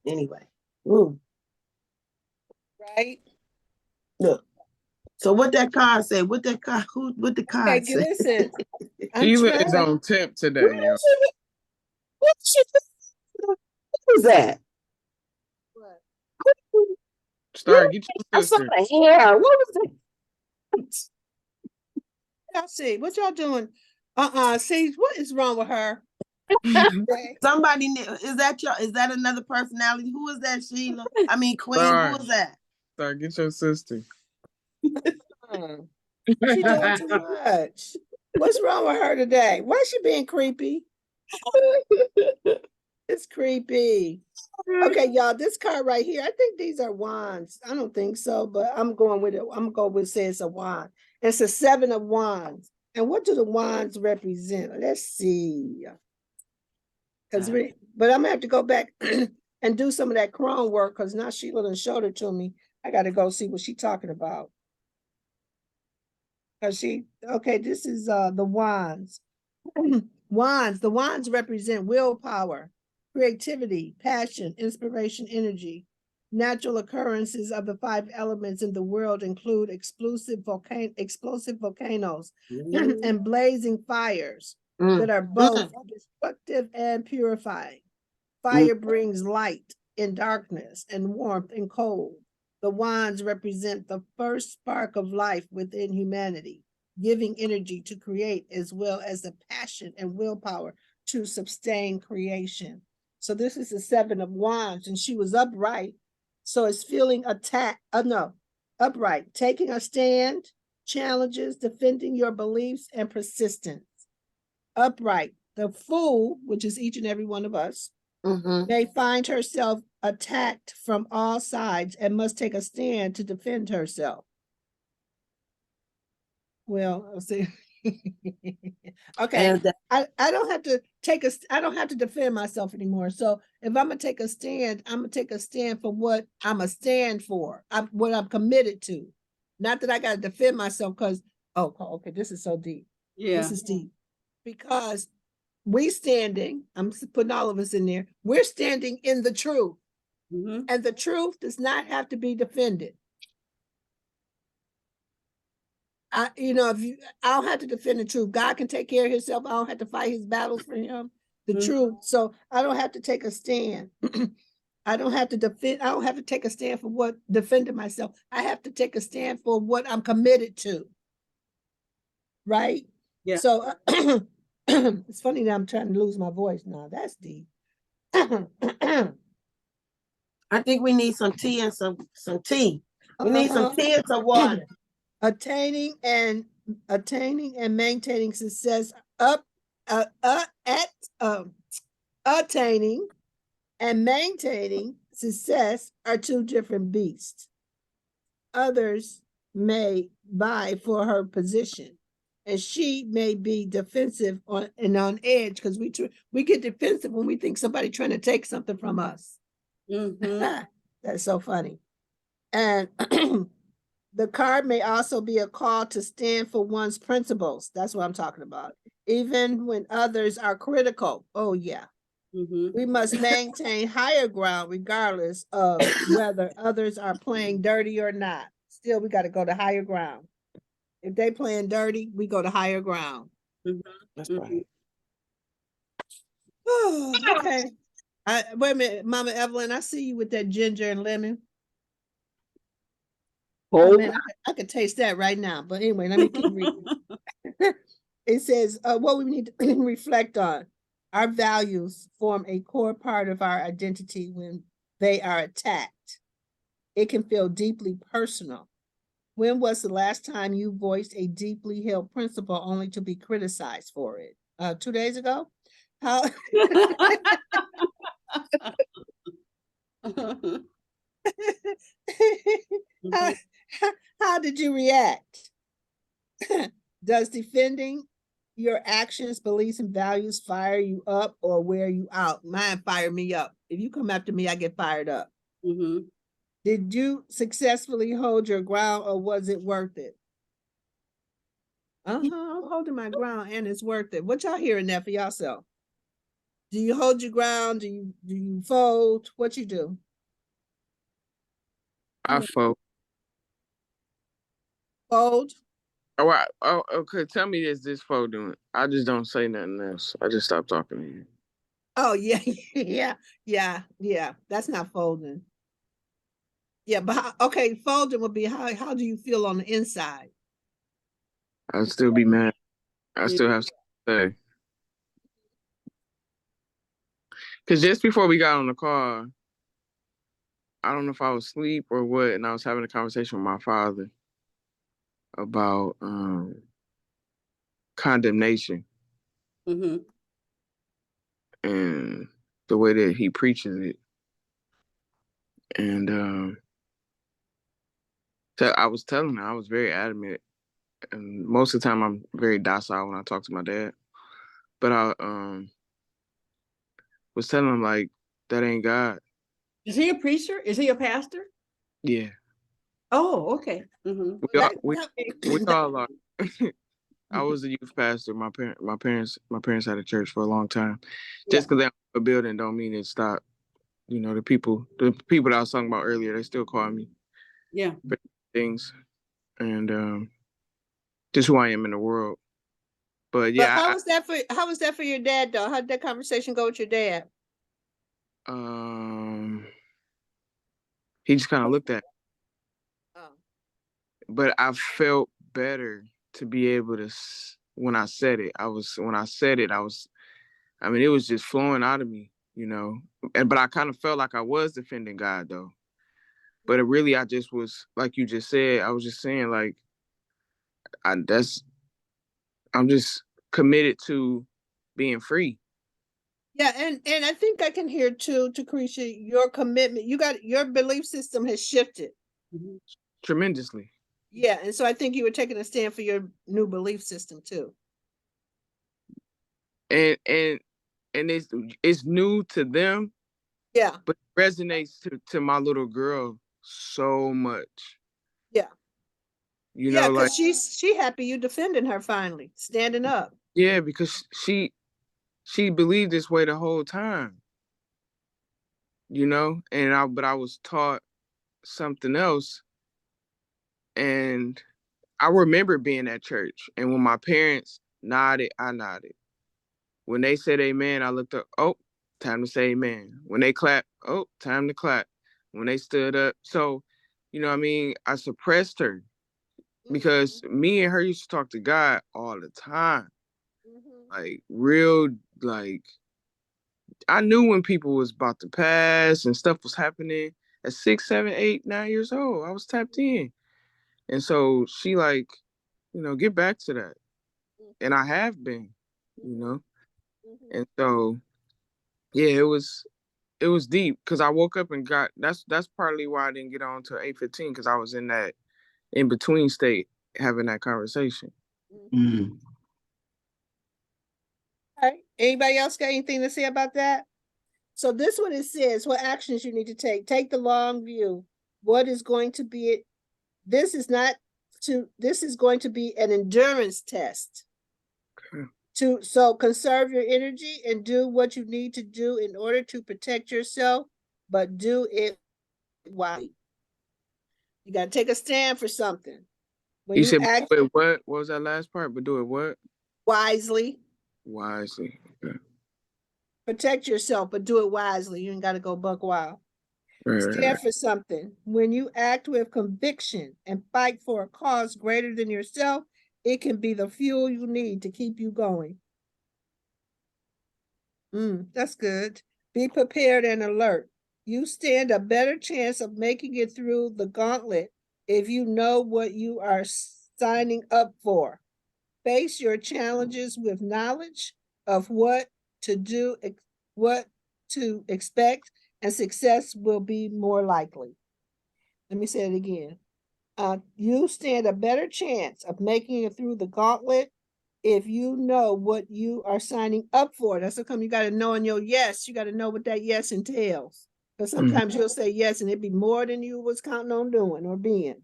anyway. Ooh. Right. Look. So what that card say? What the card say? Listen. Sheila is on tip today, yo. What was that? What? Star, get I your saw sister. the hair. What was that? Y'all see what y'all doing? See what is wrong with her? Somebody is that another personality? Who is that, Sheila? I mean, Queen. Who is that? Star, get your sister. She doing too much. What's wrong with her today? Why is she being creepy? It's creepy. Okay, y'all, this card right here, I think these are wands. I don't think so, but I'm going with it. I'm going with say it's a wand. It's a 7 of wands. And what do the wands represent? Let's see. But I'm gonna have to go back and do some of that crone work because now Sheila done showed it to me. I gotta go see what she's talking about. This is the wands. The wands represent willpower, creativity, passion, inspiration, energy. Natural occurrences of the 5 elements in the world include explosive volcanoes and blazing fires that are both destructive and purifying. Fire brings light in darkness and warmth in cold. The wands represent the first spark of life within humanity, giving energy to create as well as the passion and willpower to sustain creation. So this is the 7 of wands, and she was upright. So it's feeling upright, taking a stand, challenges, defending your beliefs, and persistence. Upright, the fool, which is each and every one of us, may find herself attacked from all sides and must take a stand to defend herself. Well, I'll see. Okay. I don't have to I don't have to defend myself anymore. So if I'm gonna take a stand, I'm gonna take a stand for what I'm a stand for. What I'm committed to. Not that I gotta defend myself because okay, this is so deep. Yeah. This is deep. Because I'm putting all of us in there. We're standing in the truth. And the truth does not have to be defended. I don't have to defend the truth. God can take care of himself. I don't have to fight his battles for him. The truth. So I don't have to take a stand. I don't have to take a stand for defending myself. I have to take a stand for what I'm committed to. Right? Yeah. So it's funny that I'm trying to lose my voice now. That's deep. I think we need some tea and some tea. We need some tea and some water. Attaining and maintaining success attaining and maintaining success are 2 different beasts. Others may vie for her position, and she may be defensive on edge because we get defensive when we think somebody trying to take something from us. Mhm. That's so funny. And the card may also be a call to stand for one's principles. That's what I'm talking about. Even when others are critical. Oh, yeah. Mhm. We must maintain higher ground regardless of whether others are playing dirty or not. Still, we got to go to higher ground. If they playing dirty, we go to higher ground. That's Mhm. right. Okay. Wait a minute, Mama Evelyn, I see you with that ginger and lemon. Oh Hold. man, I could taste that right now. But anyway, let me keep reading. It says, what we need to reflect on. Our values form a core part of our identity when they are attacked. It can feel deeply personal. When was the last time you voiced a deeply held principle only to be criticized for it? 2 days ago? How how, how did you react? Does defending your actions, beliefs, and values fire you up or wear you out? Mine fire me up. If you come after me, I get fired up. Mhm. Did you successfully hold your ground or was it worth it? I'm holding my ground and it's worth it. What y'all hearing that for yourself? Do you hold your ground? Do you fold? What you do? I fold. Fold? Okay. Tell me this fold doing. I just don't say nothing else. I just stop talking to you. Oh yeah, yeah. That's not folding. Yeah, but okay, folding would be how do you feel on the inside? I'd still be mad. I still have something to say. Because just before we got on the car, I don't know if I was asleep or what, and I was having a conversation with my father about condemnation Mhm. and the way that he preaches it. And I was telling him, I was very adamant. And most of the time, I'm very docile when I talk to my dad. But I was telling him, like, that ain't God. Is he a preacher? Is he a pastor? Yeah. Oh, okay. Mhm. We all are. I was a youth pastor. My parents had a church for a long time. Just because they have a building don't mean it stopped. You know, the people that I was talking about earlier, they still call me Yeah. for things, and just who I am in the world. But But yeah, how was that for your dad though? How did that conversation go with your dad? he just kind of looked at, Oh. but I felt better to be able to. When I said it, I mean, it was just flowing out of me, you know. But I kind of felt like I was defending God though. But really, I just was like you just said. I was just saying like, I'm just committed to being free. Yeah, and I think I can hear too, Tecreshia, your commitment. You got your belief system has shifted. Mhm. Tremendously. Yeah, and so I think you were taking a stand for your new belief system too. And it's new to them, Yeah, but it resonates to my little girl so much. yeah, You yeah. know, like, Because she happy you defending her finally, standing up. yeah, because she believed this way the whole time, you know, but I was taught something else, and I remember being at church, and when my parents nodded, I nodded. When they said amen, I looked up, oh, time to say amen. When they clapped, oh, time to clap. When they stood up. So, you know what I mean? I suppressed her because me and her used to talk to God all the time. Like real, like I knew when people was about to pass and stuff was happening at 6, 7, 8, 9 years old. I was tapped in. And so she like, get back to that. And I have been, you know. And so yeah, it was deep because I woke up and that's partly why I didn't get on till 8:15 because I was in that in between state having that conversation. Okay. Anybody else got anything to say about that? So this one it says what actions you need to take. Take the long view. What is going to be it? This is going to be an endurance test. So conserve your energy and do what you need to do in order to protect yourself, but do it wisely. You got to take a stand for something. When You said act wait, what was that last part? But do it what? wisely. Wisely. Okay. Protect yourself, but do it wisely. You ain't got to go buck wild. Stand for something. When you act with conviction and fight for a cause greater than yourself, it can be the fuel you need to keep you going. That's good. Be prepared and alert. You stand a better chance of making it through the gauntlet if you know what you are signing up for. Face your challenges with knowledge of what to do, what to expect, and success will be more likely. Let me say it again. You stand a better chance of making it through the gauntlet if you know what you are signing up for. That's how come you got to know in your yes. You got to know what that yes entails. Because sometimes you'll say yes and it'd be more than you was counting on doing or being.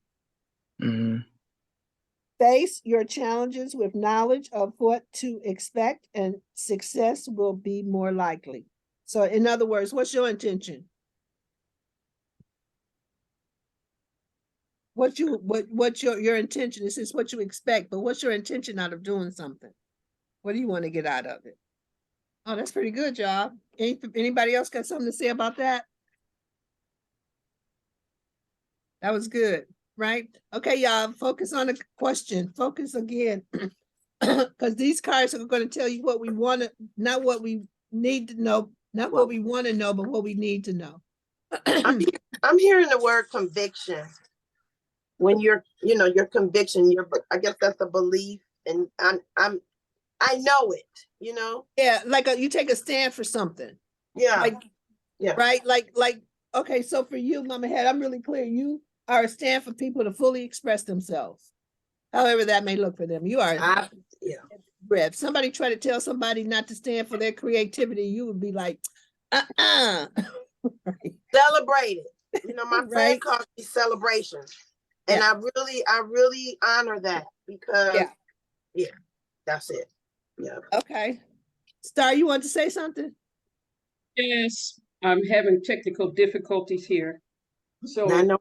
Face your challenges with knowledge of what to expect, and success will be more likely. So in other words, what's your intention? What's your intention? This is what you expect, but what's your intention out of doing something? What do you want to get out of it? Oh, that's pretty good, y'all. Anybody else got something to say about that? That was good, right? Okay, y'all, focus on the question. Focus again. Because these cards are going to tell you what we want to, not what we need to know, not what we want to know, but what we need to know. I'm hearing the word conviction. When your conviction, I guess that's a belief, and I know it, Yeah, like you take a stand for something. Yeah. Right? Like, okay, so for you, Mama Head, I'm really clear. You are a stand for people to fully express themselves. However that may look for them. You are. If somebody try to tell somebody not to stand for their creativity, you would be like, right. Celebrate it. My friend Right. calls me celebration. And I really honor that because that's it. Yeah. Okay. Star, you want to say something? Yes, I'm having technical difficulties here. So I know.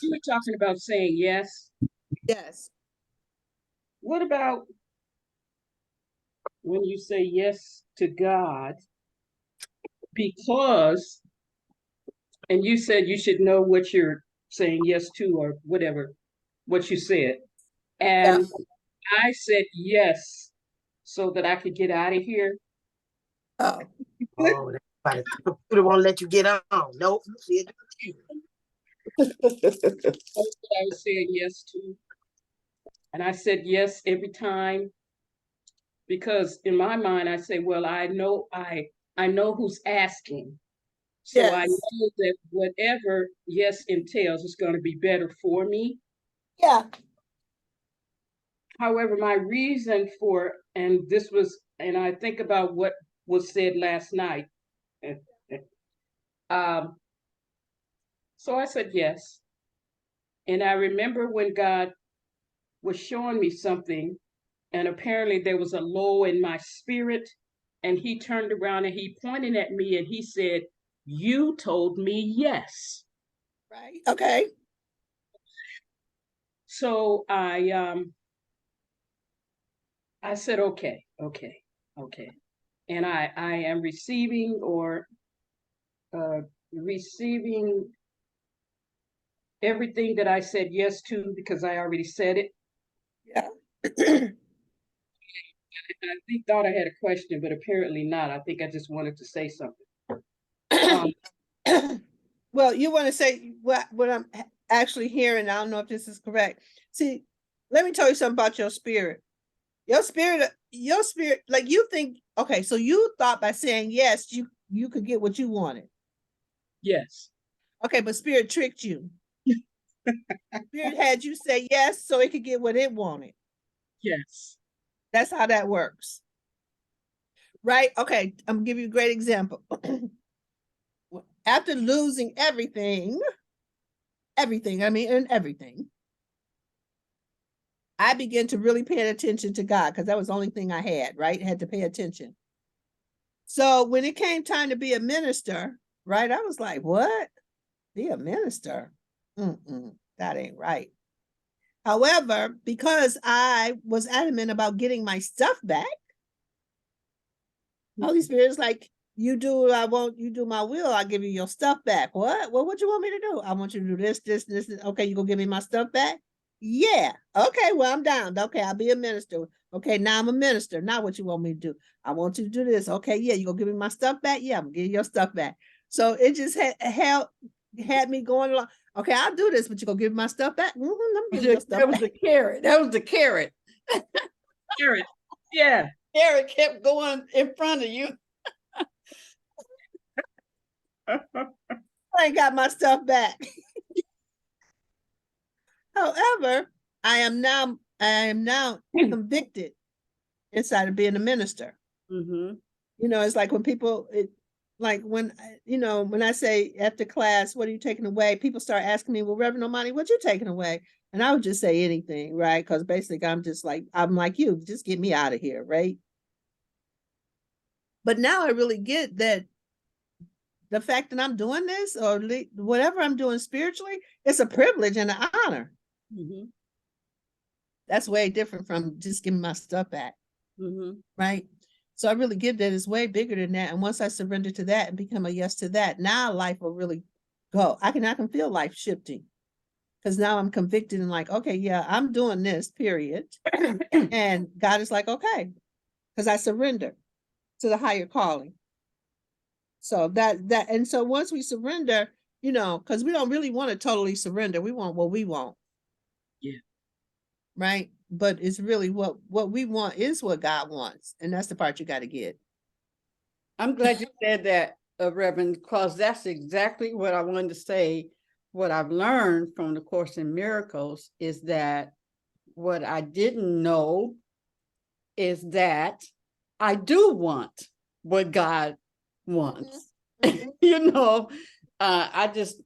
you were talking about saying yes. Yes. What about when you say yes to God? Because, and you said you should know what you're saying yes to or whatever, what you said. And I said yes so that I could get out of here. Oh, the computer won't let you get on. Nope. That's what I was saying yes to. And I said yes every time because in my mind I say, well, I know who's asking. So I know that whatever yes entails is going to be better for me. Yeah. However, my reason for, and I think about what was said last night. So I said yes. And I remember when God was showing me something, and apparently there was a low in my spirit, and he turned around and he pointed at me and he said, "You told me yes." Right. Okay. So I said, okay. And I am receiving receiving everything that I said yes to because I already said it. Yeah. I thought I had a question, but apparently not. I think I just wanted to say something. Well, you want to say what I'm actually hearing. I don't know if this is correct. See, let me tell you something about your spirit. Your spirit, like you think, okay, so you thought by saying yes, you could get what you wanted. Yes. Okay, but spirit tricked you. Spirit had you say yes so it could get what it wanted. Yes. That's how that works. right? Okay, I'm gonna give you a great example. After losing everything, everything, I began to really pay attention to God because that was the only thing I had, right? I had to pay attention. So when it came time to be a minister, right, I was like, what? Be a minister? That ain't right. However, because I was adamant about getting my stuff back, Holy Spirit's like, you do what I want, you do my will, I'll give you your stuff back. What? Well, what you want me to do? I want you to do this. Okay, you gonna give me my stuff back? Yeah. Okay, well, I'm down. Okay, I'll be a minister. Okay, now I'm a minister. Now what you want me to do? I want you to do this. Okay, yeah, you gonna give me my stuff back? Yeah, I'm gonna give you your stuff back. So it just had me going along. Okay, I'll do this, but you gonna give me my stuff back? I'm giving you your stuff That was back. the carrot. That was the carrot. Carrot. Yeah. Carrot kept going in front of you. I ain't got my stuff back. However, I am now convicted inside of being a minister. Mm-hmm. You know, it's like when people, like when, when I say after class, what are you taking away? People start asking me, well, Reverend Omani, what you taking away? And I would just say anything, right? Because basically I'm like you, just get me out of here, right? But now I really get that the fact that I'm doing this or whatever I'm doing spiritually, it's a privilege and an honor. Mm-hmm. That's way different from just giving my stuff back. Mm-hmm. Right. So I really get that it's way bigger than that. And once I surrender to that and become a yes to that, now life will really go. I can feel life shifting because now I'm convicted and like, okay, yeah, I'm doing this, period. And God is like, okay, because I surrender to the higher calling. So and so once we surrender, because we don't really want to totally surrender. We want what we want. Yeah. Right. But it's really what we want is what God wants. And that's the part you got to get. I'm glad you said that, Reverend, because that's exactly what I wanted to say. What I've learned from the Course in Miracles is that what I didn't know is that I do want what God wants. Mm-hmm. I just.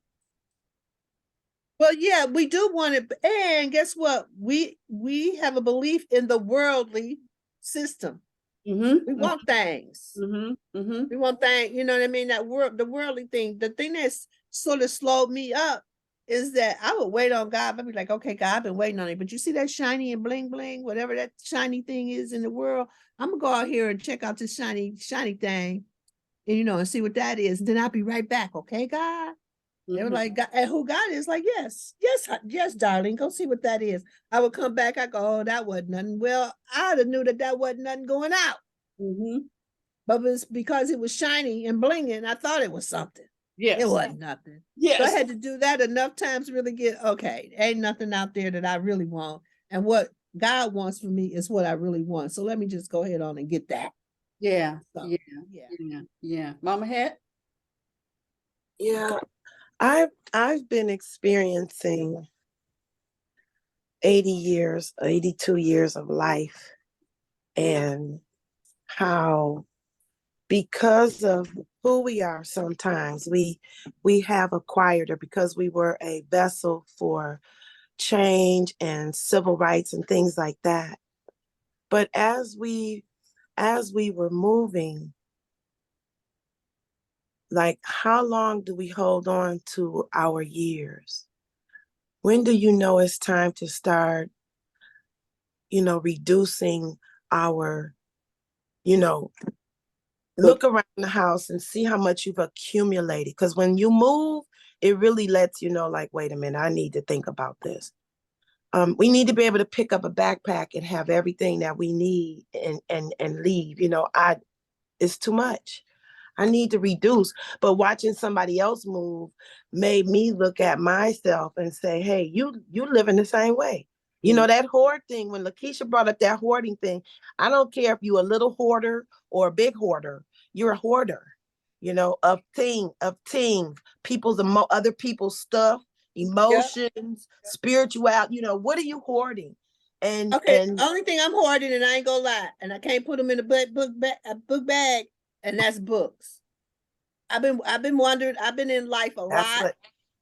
Well, yeah, we do want it. And guess what? We have a belief in the worldly system. Mm-hmm, We want things. mm-hmm, mm-hmm. We want things, you know what I mean? The worldly thing. The thing that's sort of slowed me up is that I would wait on God. I'd be like, okay, God, I've been waiting on it. But you see that shiny and bling bling, whatever that shiny thing is in the world, I'm gonna go out here and check out this shiny thing, and and see what that is. And then I'll be right back. Okay, God. They were like, God, and who God is like, yes, darling, go see what that is. I would come back. I go, oh, that wasn't nothing. Well, I'd have knew that wasn't nothing going out. Mm-hmm. But it was because it was shiny and blinging. I thought it was something. Yes. It wasn't nothing. Yes. So I had to do that enough times to really get, okay, ain't nothing out there that I really want. And what God wants for me is what I really want. So let me just go ahead on and get that. Yeah. So, Yeah. Mama Het? Yeah. I've been experiencing 82 years of life, and how because of who we are, sometimes we have acquired, or because we were a vessel for change and civil rights and things like that. But as we were moving, like, how long do we hold on to our years? When do you know it's time to start, reducing our, look around the house and see how much you've accumulated? Because when you move, it really lets you know, like, wait a minute, I need to think about this. We need to be able to pick up a backpack and have everything that we need and leave. It's too much. I need to reduce. But watching somebody else move made me look at myself and say, hey, you live in the same way. That hoard thing, when Lakeisha brought up that hoarding thing, I don't care if you're a little hoarder or a big hoarder, you're a hoarder, of things, other people's stuff, emotions, spirituality. What are you hoarding? Okay, And only thing I'm hoarding, and I ain't gonna lie, and I can't put them in a book bag, and that's books. I've been wondering. I've been in life a that's lot, what,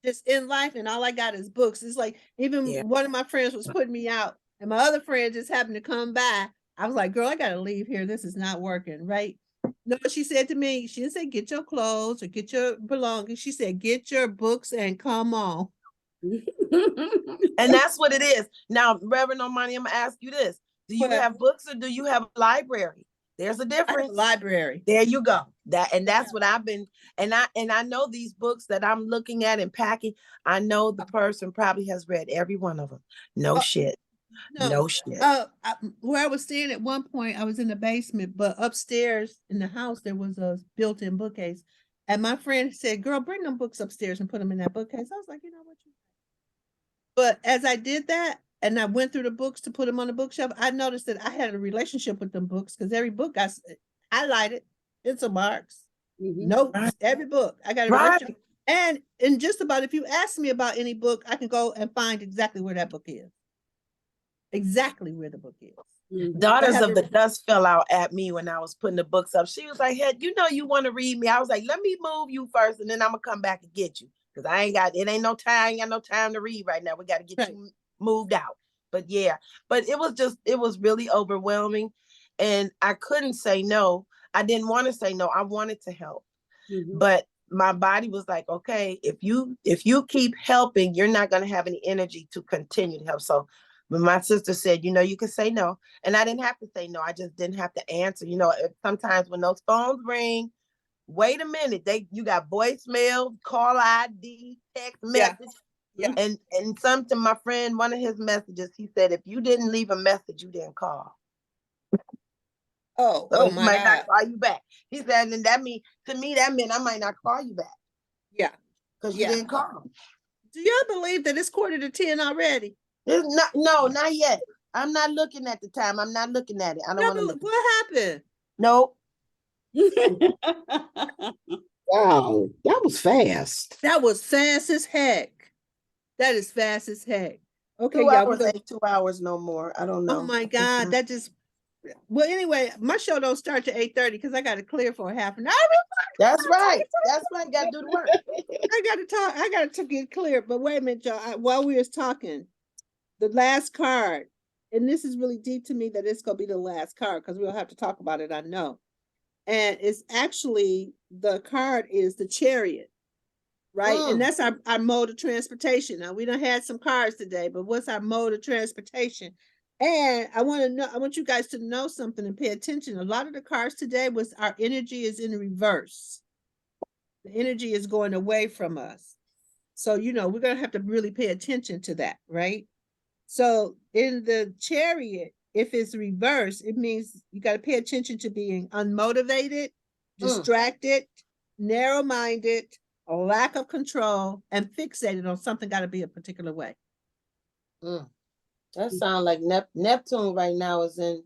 just in life, and all I got is books. It's like even yeah. one of my friends was putting me out, and my other friend just happened to come by. I was like, "Girl, I gotta leave here. This is not working, right?" No, she said to me, she didn't say get your clothes or get your belongings. She said get your books and come on. And that's what it is. Now, Reverend Omani, I'm gonna ask you this: do you But have books or do you have a library? There's a I have a difference. library. There you go. That's what I've been, and I know these books that I'm looking at and packing. I know the person probably has read every one of them. No Uh, shit. No, No shit. where I was staying at one point, I was in the basement, but upstairs in the house there was a built-in bookcase, and my friend said, "Girl, bring them books upstairs and put them in that bookcase." I was like, "You know what?" But as I did that, and I went through the books to put them on the bookshelf, I noticed that I had a relationship with them books because every book I highlighted, pencil marks, notes, Right. every book I got a Right. relationship. And just about if you ask me about any book, I can go and find exactly where that book is. Exactly where the book is. Daughters of the Dust fell out at me when I was putting the books up. She was like, "Hey, you know you want to read me." I was like, "Let me move you first, and then I'm gonna come back and get you." Because I ain't no time, I ain't got no time to read right now. We got to get you moved out. But yeah, but it was really overwhelming. And I couldn't say no. I didn't want to say no. I wanted to help. But my body was like, okay, if you keep helping, you're not gonna have any energy to continue to help. So but my sister said, you can say no. And I didn't have to say no. I just didn't have to answer. Sometimes when those phones ring, wait a minute, you got voicemail, call ID, text message. Yeah. And something, my friend, one of his messages, he said, if you didn't leave a message, you didn't call. Oh, So oh he my might God. not call you back. He said, and that meant I might not call you back. Yeah. Because you didn't call. Do y'all believe that it's 9:45 already? No, not yet. I'm not looking at the time. I'm not looking at it. I don't want to look. What happened? Nope. Wow, that was fast. That was fast as heck. That is fast as heck. Okay, 2 y'all. hours ain't 2 hours no more. I don't know. Oh my God, that just. Well, anyway, my show don't start to 8:30 because I got to clear for half an hour. That's right. That's right. Got to do the work. I got to talk. I got to get clear. But wait a minute, y'all. While we was talking, the last card, and this is really deep to me that it's gonna be the last card because we'll have to talk about it. I know, and it's actually the card is the Chariot, right? And that's our mode of transportation. Now we done had some cards today, but what's our mode of transportation? And I want you guys to know something and pay attention. A lot of the cards today was our energy is in reverse. The energy is going away from us. So, we're going to have to really pay attention to that, right? So in the Chariot, if it's reverse, it means you got to pay attention to being unmotivated, distracted, narrow-minded, a lack of control, and fixated on something got to be a particular way. That sounds like Neptune right now is in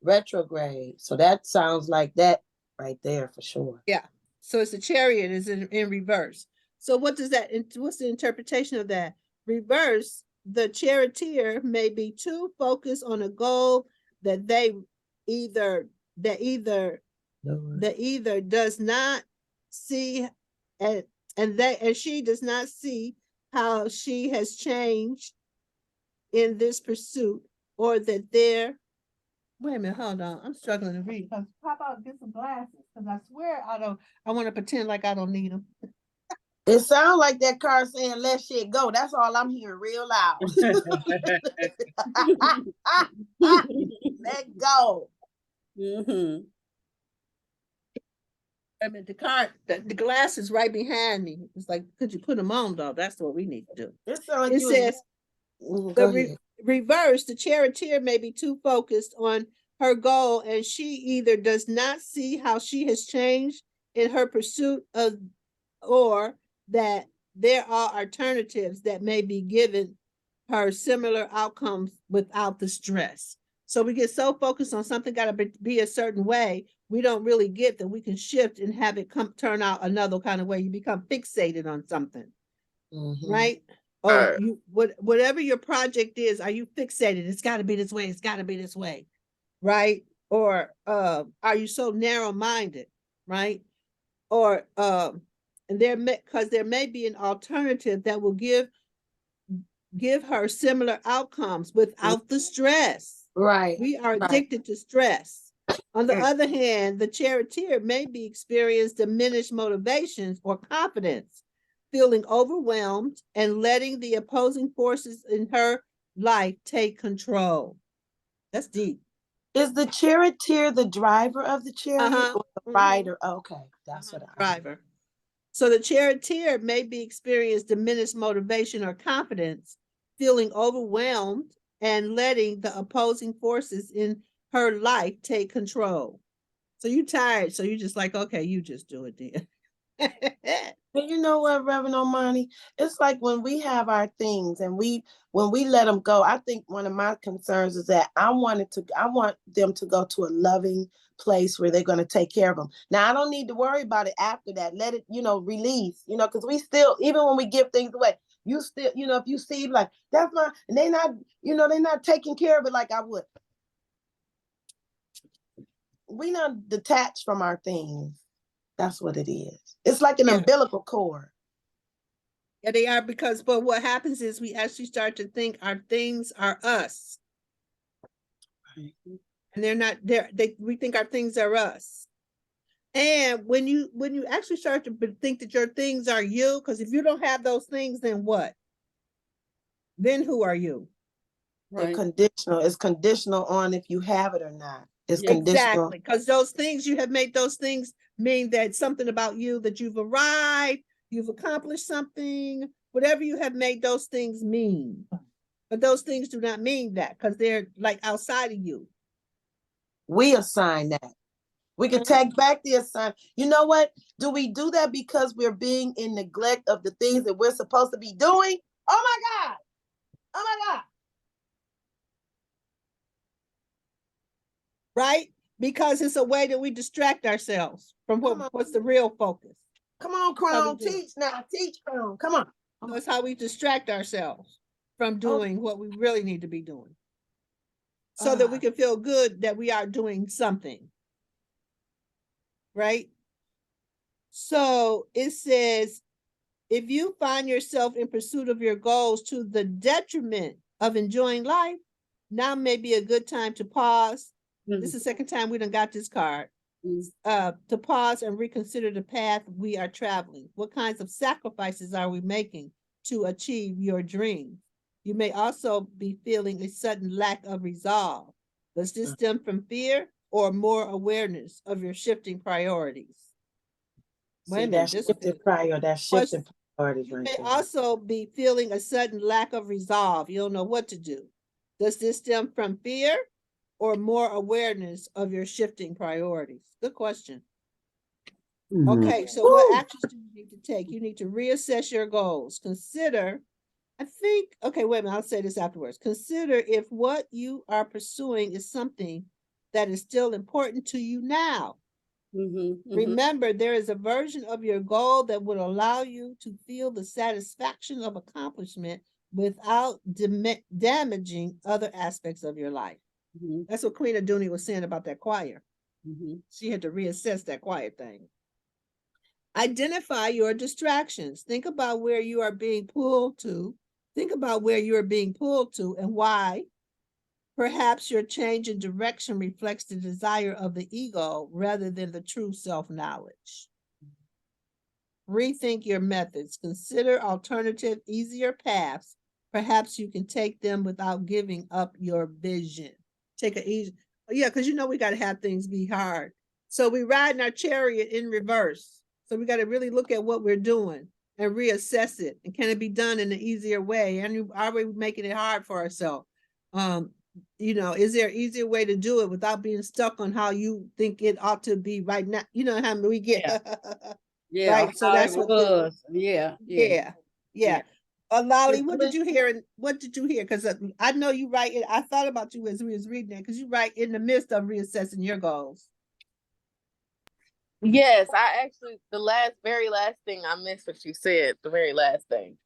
retrograde. So that sounds like that right there for sure. Yeah. So it's the Chariot is in reverse. So what's the interpretation of that? Reverse, the charioteer may be too focused on a goal that either does not see and she does not see how she has changed in this pursuit, or that wait a minute, hold on. I'm struggling to read. Pop out and get some glasses because I swear I want to pretend like I don't need them. It sounds like that car saying let shit go. That's all I'm hearing real loud. Let go. I mean, the glass is right behind me. It's like, could you put them on though? That's what we need to do. It says reverse, the charioteer may be too focused on her goal, and she either does not see how she has changed in her pursuit of, or that there are alternatives that may be given her similar outcomes without the stress. So we get so focused on something got to be a certain way, we don't really get that we can shift and have it turn out another kind of way. You become fixated on something, right? Or Right. whatever your project is, are you fixated? It's got to be this way. It's got to be this way, right? Or are you so narrow-minded, right? Or and because there may be an alternative that will give her similar outcomes without the stress. Right. We are Right. addicted to stress. On the other hand, the charioteer may be experiencing diminished motivations or confidence, feeling overwhelmed and letting the opposing forces in her life take control. That's deep. Is the charioteer the driver of the chariot or the rider? Okay, that's what I driver. So the charioteer may be experiencing diminished motivation or confidence, feeling overwhelmed and letting the opposing forces in her life take control. So you tired, so you just like, okay, you just do it then. But you know what, Reverend Omani? It's like when we have our things and when we let them go, I think one of my concerns is that I want them to go to a loving place where they're going to take care of them. Now I don't need to worry about it after that. Let it, release, because we still, even when we give things away, you still, if you see like that's not, and they're not taking care of it like I would. We not detached from our things. That's what it is. It's like an umbilical cord. Yeah, they are but what happens is we actually start to think our things are us. And they're not there. We think our things are us. And when you actually start to think that your things are you, because if you don't have those things, then what? Then who are you? Right. Conditional. It's conditional on if you have it or not. It's conditional. Exactly, because those things you have made those things mean that something about you, that you've arrived, you've accomplished something, whatever you have made those things mean. But those things do not mean that because they're like outside of you. We assign that. We can take back the assignment. You know what? Do we do that because we're being in neglect of the things that we're supposed to be doing? Oh my God. Oh my God. Right? Because it's a way that we distract ourselves from what's the real focus. Come on, Crown. Teach now. Teach, Crown. Come on. That's how we distract ourselves from doing what we really need to be doing. So that we can feel good that we are doing something. Right? So it says, if you find yourself in pursuit of your goals to the detriment of enjoying life, now may be a good time to pause. This is the second time we done got this card. To pause and reconsider the path we are traveling. What kinds of sacrifices are we making to achieve your dreams? You may also be feeling a sudden lack of resolve. Does this stem from fear or more awareness of your shifting priorities? Wait a minute. That's shifting priorities right there. You may also be feeling a sudden lack of resolve. You don't know what to do. Does this stem from fear or more awareness of your shifting priorities? Good question. Okay, so what actions do you need to take? You need to reassess your goals. Consider, okay, wait a minute, I'll say this afterwards. Consider if what you are pursuing is something that is still important to you now. Remember, there is a version of your goal that would allow you to feel the satisfaction of accomplishment without damaging other aspects of your life. That's what Queen Aduni was saying about that choir. She had to reassess that choir thing. Identify your distractions. Think about where you are being pulled to. Think about where you are being pulled to and why. Perhaps your change in direction reflects the desire of the ego rather than the true self-knowledge. Rethink your methods. Consider alternative, easier paths. Perhaps you can take them without giving up your vision. Take it easy. Yeah, because we got to have things be hard. So we ride in our chariot in reverse. So we got to really look at what we're doing and reassess it. And can it be done in an easier way? And are we making it hard for ourselves? Is there an easier way to do it without being stuck on how you think it ought to be right now? You know how we get right. So that's what was. Yeah. Lolly, what did you hear? What did you hear? Because I know you write it. I thought about you as we was reading it because you write in the midst of reassessing your goals. Yes, I actually, very last thing, I missed what you said, the very last thing.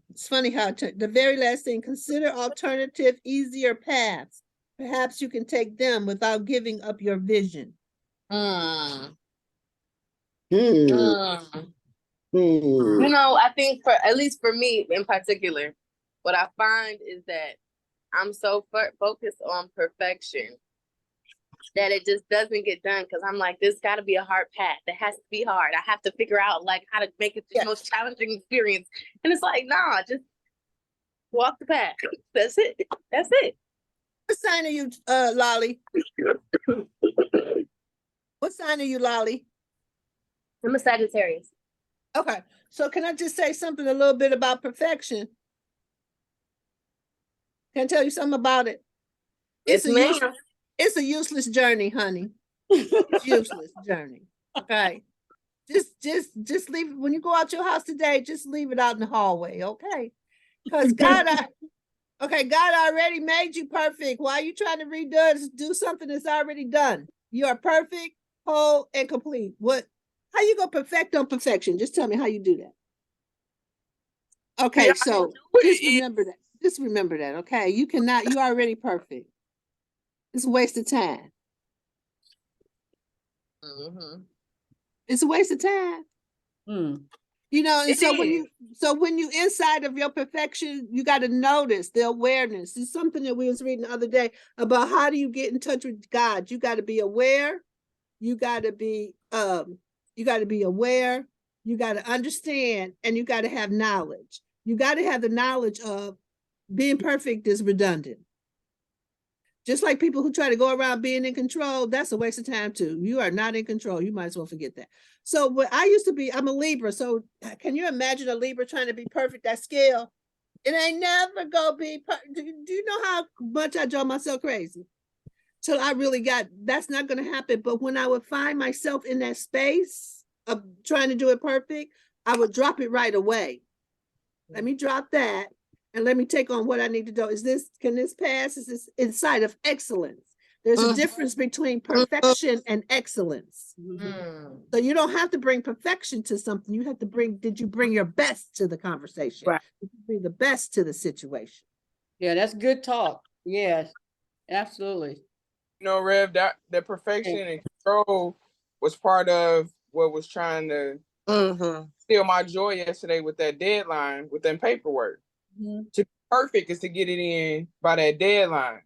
it's funny how the very last thing, consider alternative, easier paths. Perhaps you can take them without giving up your vision. Mm. Hmm. Mm. Hmm. You know, I think at least for me in particular, what I find is that I'm so focused on perfection that it just doesn't get done because I'm like, this got to be a hard path. It has to be hard. I have to figure out like how to make it the most challenging experience. And it's like, nah, just walk the path. That's it. That's it. What sign are you, Lolly? What sign are you, Lolly? I'm a Sagittarius. Okay, so can I just say something a little bit about perfection? Can I tell you something about it? Yes, ma'am. It's a useless journey, honey. It's useless journey. Okay. Just leave it. When you go out your house today, just leave it out in the hallway, okay? Because God already made you perfect. Why are you trying to do something that's already done? You are perfect, whole, and complete. How you gonna perfect on perfection? Just tell me how you do that. Okay, so just remember that. Just remember that, okay? You already perfect. It's a waste of time. Mm-hmm. It's a waste of time. You know, and so when you inside of your perfection, you got to notice the awareness. It's something that we was reading the other day about how do you get in touch with God. You got to be aware. You got to be aware. You got to understand, and you got to have knowledge. You got to have the knowledge of being perfect is redundant. Just like people who try to go around being in control, that's a waste of time too. You are not in control. You might as well forget that. So what I used to be, I'm a Libra. So can you imagine a Libra trying to be perfect at scale? It ain't never gonna be. Do you know how much I drove myself crazy? Till I really that's not gonna happen. But when I would find myself in that space of trying to do it perfect, I would drop it right away. Let me drop that. And let me take on what I need to do. Can this pass? Is this inside of excellence? There's a difference between perfection and excellence. So you don't have to bring perfection to something. You have to did you bring your best to the conversation? Right. Did you bring the best to the situation? Yeah, that's good talk. Yes, absolutely. You know, Rev, that perfection and control was part of what was trying to steal my joy yesterday with that deadline, with that paperwork. To be perfect is to get it in by that deadline.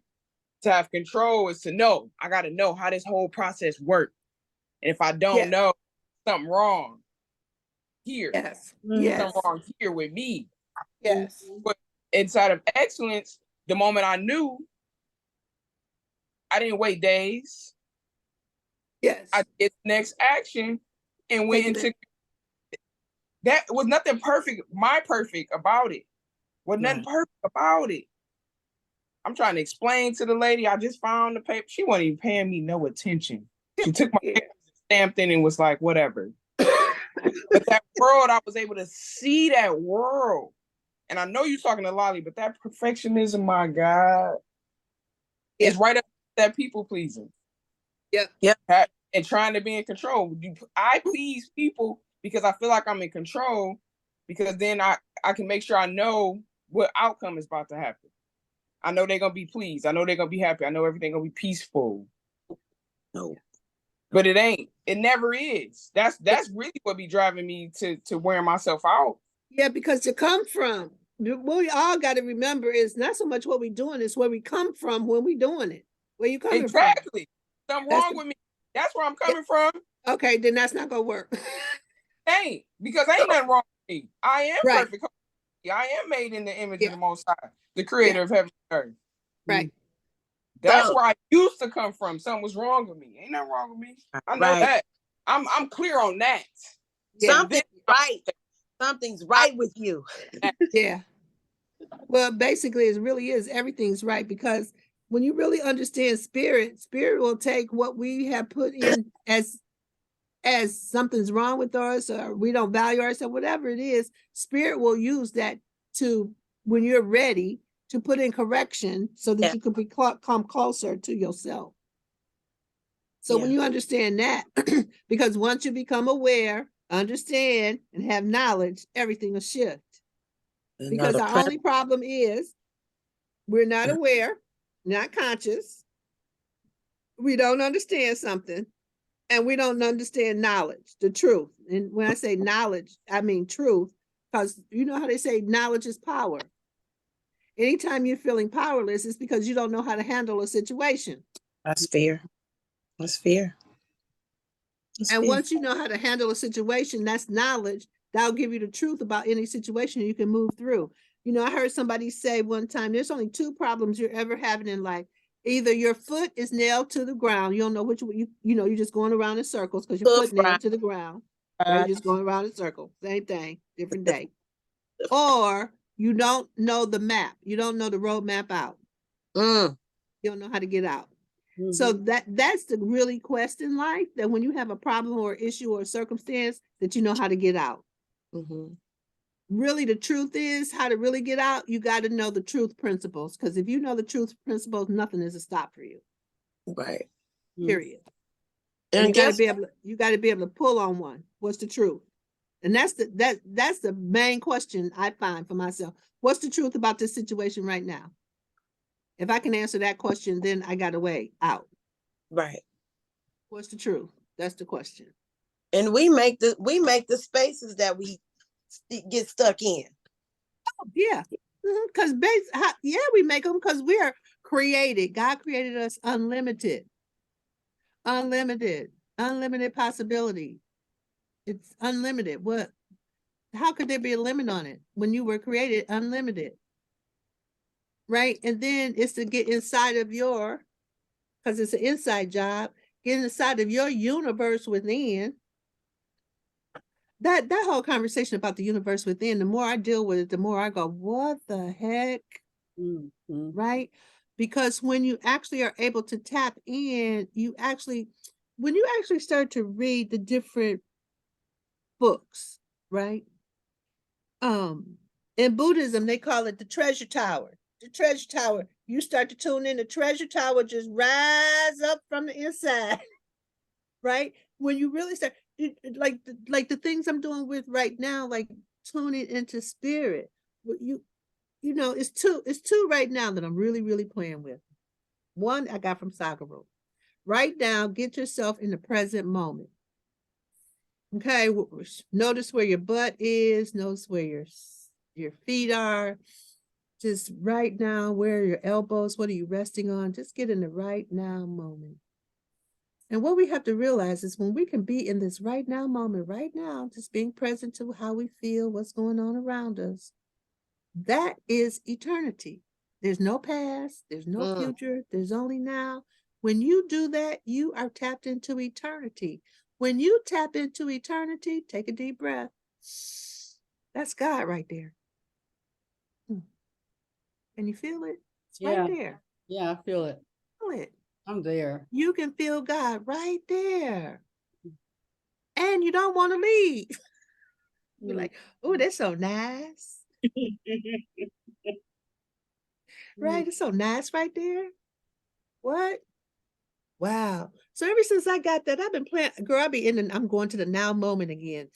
To have control is to know. I got to know how this whole process works. And if I don't know, something wrong here. Yes. Something wrong here with me. Yes. But inside of excellence, the moment I knew, I didn't wait days. Yes. I did the next action and went into that. Was nothing perfect, perfect about it. Was nothing perfect about it. I'm trying to explain to the lady, I just found the paper. She wasn't even paying me no attention. She took my paper, stamped in, and was like, whatever. But that world, I was able to see that world. And I know you're talking to Lolly, but that perfectionism, my God, is right up that people pleasing. And trying to be in control. I please people because I feel like I'm in control, because then I can make sure I know what outcome is about to happen. I know they're gonna be pleased. I know they're gonna be happy. I know everything gonna be peaceful. No. But it ain't. It never is. That's really what be driving me to wearing myself out. Yeah, because to come from, what we all got to remember is not so much what we're doing, it's where we come from when we're doing it. Where you coming from? Exactly. Something wrong with me. That's where I'm coming from. Okay, then that's not gonna work. Ain't, because ain't nothing wrong with me. I am perfect. I am made in the image of the Most High, the creator of heaven and earth. Right. That's where I used to come from. Something was wrong with me. Ain't nothing wrong with me. I know that. I'm clear on that. Something's right. Something's right with you. Yeah. Well, basically, it really is. Everything's right, because when you really understand spirit will take what we have put in as something's wrong with us, or we don't value ourselves, whatever it is, spirit will use that to, when you're ready, to put in correction so that you can come closer to yourself. So when you understand that, because once you become aware, understand, and have knowledge, everything will shift. Because the our only problem is we're not aware, not conscious. We don't understand something, and we don't understand knowledge, the truth. And when I say knowledge, I mean truth, because you know how they say knowledge is power. Anytime you're feeling powerless, it's because you don't know how to handle a situation. That's fear. That's fear. That's And fear. once you know how to handle a situation, that's knowledge. That'll give you the truth about any situation you can move through. You know, I heard somebody say one time, there's only two problems you're ever having in life. Either your foot is nailed to the ground. You don't know which way you're just going around in circles because your foot nailed to the ground. Right? You're just going around in circles. Same thing, different day. Or you don't know the map. You don't know the road map out. You don't know how to get out. So that's the really quest in life, that when you have a problem or issue or circumstance, that you know how to get out. Really, the truth is how to really get out. You got to know the truth principles, because if you know the truth principles, nothing is a stop for you. Right. Period. And you got to be able to pull on one. What's the truth? And that's the main question I find for myself. What's the truth about this situation right now? If I can answer that question, then I got a way out. Right. What's the truth? That's the question. And we make the spaces that we get stuck in. Oh, yeah. Because we make them because we are created. God created us unlimited possibility. It's unlimited. How could there be a limit on it when you were created unlimited? Right? And then it's to get inside of because it's an inside job, get inside of your universe within. That whole conversation about the universe within, the more I deal with it, the more I go, what the heck? Right? Because when you actually are able to tap in, when you actually start to read the different books, right? In Buddhism, they call it the treasure tower. The treasure tower. You start to tune in, the treasure tower just rise up from the inside, right? When you really start, like the things I'm doing with right now, like tuning into spirit. You know, it's two right now that I'm really, really playing with. One I got from Sagaru. Write down, get yourself in the present moment. Okay, notice where your butt is, notice where your feet are. Just right now, where are your elbows? What are you resting on? Just get in the right now moment. And what we have to realize is when we can be in this right now moment, right now, just being present to how we feel, what's going on around us, that is eternity. There's no past, there's no future, there's only now. When you do that, you are tapped into eternity. When you tap into eternity, take a deep breath. That's God right there. Can you feel it? It's right there. Yeah, I feel it. Feel it. I'm there. You can feel God right there. And you don't want to leave. You're like, oh, that's so nice. Right? It's so nice right there. What? Wow. So ever since I got that, I've been playing, girl, I'm going to the now moment again.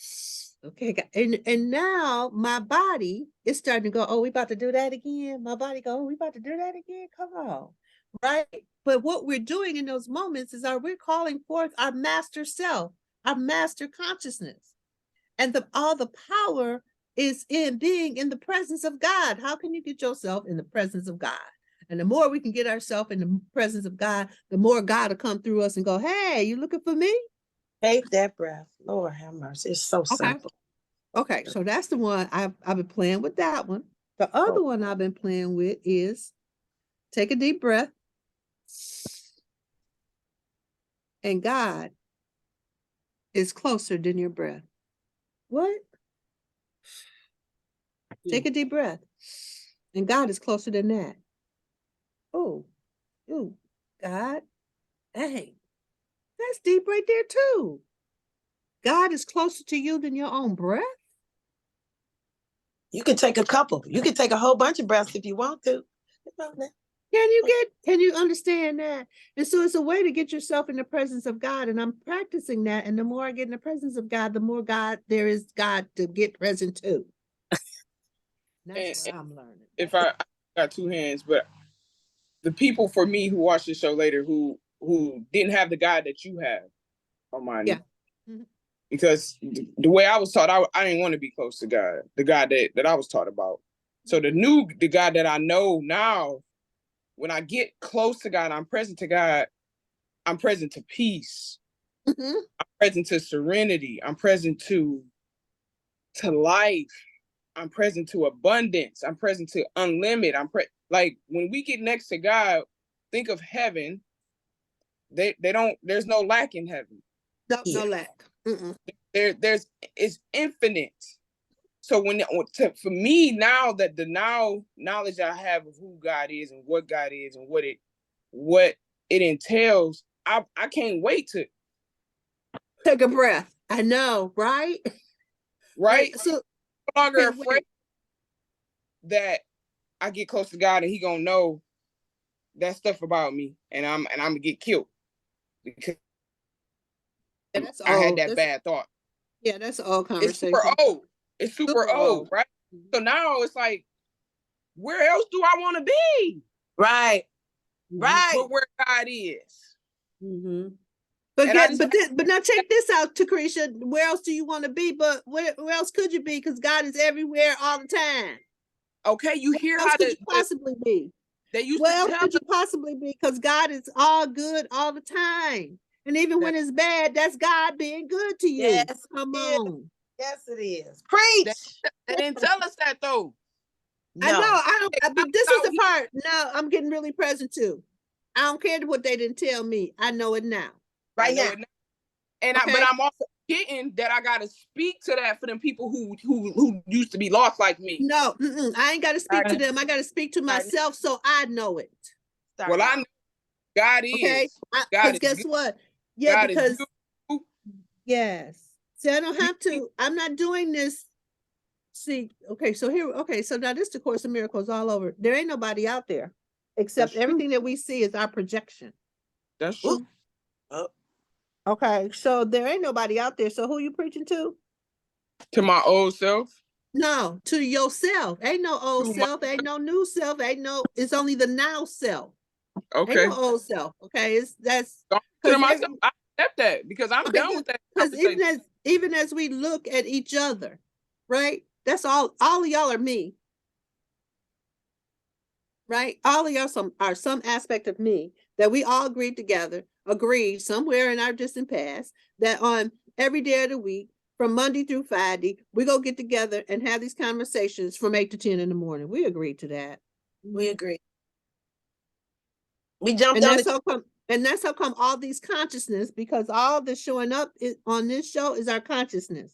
Okay. And now my body is starting to go, oh, we about to do that again. My body go, oh, we about to do that again. Come on. Right. But what we're doing in those moments is we're calling forth our master self, our master consciousness. And all the power is in being in the presence of God. How can you get yourself in the presence of God? And the more we can get ourselves in the presence of God, the more God will come through us and go, hey, you looking for me? Take that breath. Lord have mercy. It's so simple. Okay, so that's the one I've been playing with that one. The other one I've been playing with is take a deep breath. And God is closer than your breath. What? Take a deep breath. And God is closer than that. Oh, God. Hey, that's deep right there too. God is closer to you than your own breath. You can take a couple. You can take a whole bunch of breaths if you want to. Can you understand that? And so it's a way to get yourself in the presence of God. And I'm practicing that. And the more I get in the presence of God, the more God there is God to get present to. That's what I'm learning. If I got two hands, but the people for me who watch the show later who didn't have the God that you have, Omani. Yeah. Mhm. Because the way I was taught, I didn't want to be close to God, the God that I was taught about. So the God that I know now, when I get close to God, I'm present to God, I'm present to peace. Mhm. I'm present to serenity. I'm present to life. I'm present to abundance. I'm present to unlimited. Like when we get next to God, think of heaven. They don't. There's no lack in heaven. No lack. Mm-mm. There's it's infinite. So for me now that the knowledge I have of who God is and what God is and what it entails, I can't wait to Take a breath. I know, right? right. So No longer can't afraid wait. that I get close to God and He gonna know that stuff about me, and I'm gonna get killed because That's I had old. that bad thought. Yeah, that's old It's super conversation. old. It's super Super old, old. right? So now it's like, where else do I want to be? Right. Right. But where God is. Mm-hmm. But And I but now check this out, Tecreshia. Where else do you want to be? But where else could you be? Because God is everywhere all the time. Okay, you Where hear else how could you possibly be? they used Where to else tell could you us possibly be? Because God is all good all the time. And even when it's bad, that's God being good to you. Yes, Come it is. on. Yes, it is. Preach. they didn't tell us that though. I know. No. I don't. But this is the part. Now I'm getting really present too. I don't care what they didn't tell me. I know it now. Right now. But I'm also getting that I gotta speak to that for them people who used to be lost like me. No, I ain't got to speak to Right. them. I got to speak to myself so I know it. Start I now. know God Okay. is. God Because is guess good. what? Yeah, God is because beautiful. yes. See, I don't have to. I'm not doing this. See, okay, so now this is the Course of Miracles all over. There ain't nobody out there except That's everything that we see is our projection. That's true. Oh, Okay, so there ain't nobody out there. So who you preaching to? To my old self. No, to yourself. Ain't no old To self, ain't no new self, it's only the now self. Ain't Okay. no old self. Okay, that's To because myself, I accept that because I'm done with that because conversation. even as we look at each other, right? That's all of y'all are me. Right? All of y'all are some aspect of me that we all agreed somewhere in our distant past that on every day of the week, from Monday through Friday, we go get together and have these conversations from 8 to 10 in the morning. We agreed to that. we agree. We jumped And on that's how come all these consciousness, because all that's showing up on this show is our consciousness.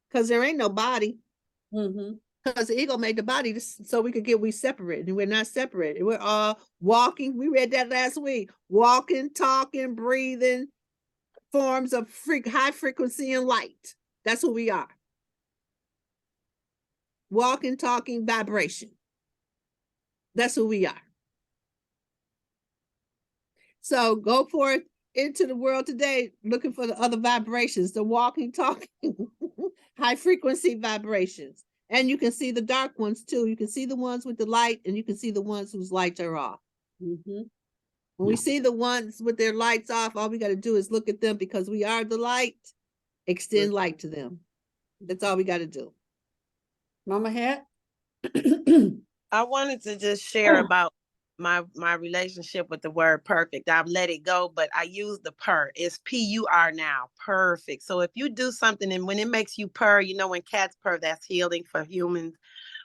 Because there ain't no body. Mm-hmm. Because the ego made the body so we separate, and we're not separate. We're all walking. We read that last week. Walking, talking, breathing, forms of high frequency and light. That's who we are. Walking, talking, vibration. That's who we are. So go forth into the world today, looking for the other vibrations, the walking, talking, high frequency vibrations. And you can see the dark ones too. You can see the ones with the light, and you can see the ones whose lights are off. Mm-hmm. When we see the ones with their lights off, all we got to do is look at them because we are the light, extend light to them. That's all we got to do. Mama Hat? I wanted to just share about my relationship with the word perfect. I've let it go, but I use the purr. It's PUR now, perfect. So if you do something and when it makes you purr, when cats purr, that's healing for humans.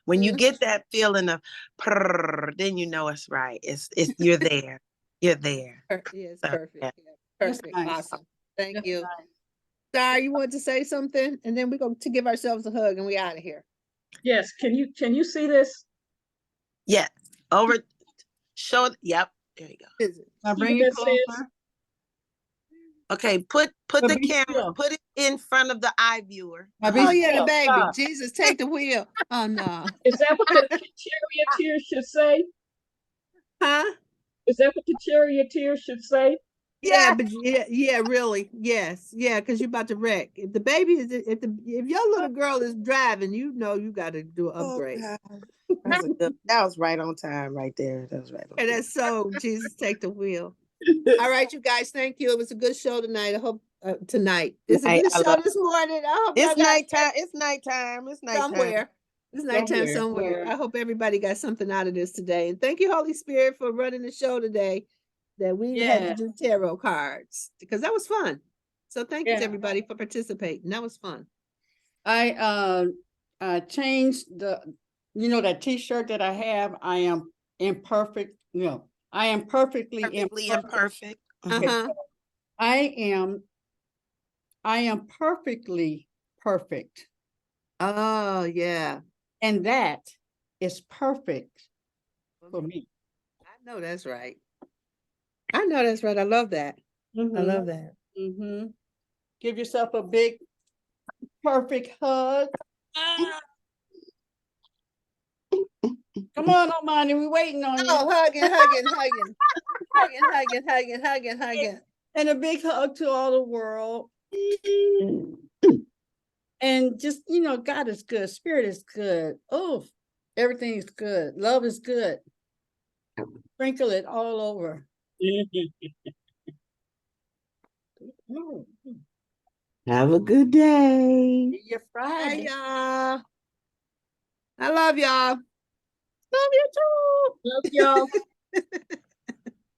When you get that feeling of purr, then you know it's right. It's you're there. You're there. Yes, So, perfect. yeah. Yeah, perfect. That's nice. Awesome. Thank That's you. nice. Star, you want to say something? And then we're going to give ourselves a hug and we out of here. Yes, can you see this? Yeah. Over. Show. Yep. There you go. Is it? Now See bring what it that says? closer. Okay. Put But the be camera. still. Put it in front of the eye viewer. Now be Oh, yeah, the still. baby. Stop. Jesus, take the wheel. Oh, no. Is that what the charioteer should say? Huh? Is that what the charioteer should say? Yeah, but yeah, really. Yes. Yeah, because you're about to wreck. If the baby is if your little girl is driving, you know you gotta do an Oh, upgrade. God. That was right on time right there. That was right on And time. that's so Jesus take the wheel. All right, you guys, thank you. It was a good show tonight. I hope tonight. It's a I good show love this morning. I hope y'all It's got nighttime. It's nighttime. It's nighttime. somewhere. It's nighttime somewhere. I hope everybody got something out of this today. And thank you, Holy Spirit, for running the show today. That we had to Yeah, do tarot cards because that was fun. So thank you to yeah. everybody for participating. That was fun. I changed that t-shirt that I have. I am imperfect. No, I am perfectly Perfectly imperfect. imperfect. Okay, Uh-huh. so I am perfectly perfect. Oh yeah. And that is perfect for me. I know that's right. I know that's right. I love that. I love that. Mm-hmm. Give yourself a big, perfect hug. Ah, come on, Omani, we're waiting on you. Oh, hugging, hugging, hugging, hugging, hugging, hugging, hugging, hugging. And a big hug to all the world. And just, God is good. Spirit is good. Oh, everything is good. Love is good. Sprinkle it all over. Have a good day. See you Hey, Friday. y'all. I love y'all. Love you too. Love y'all.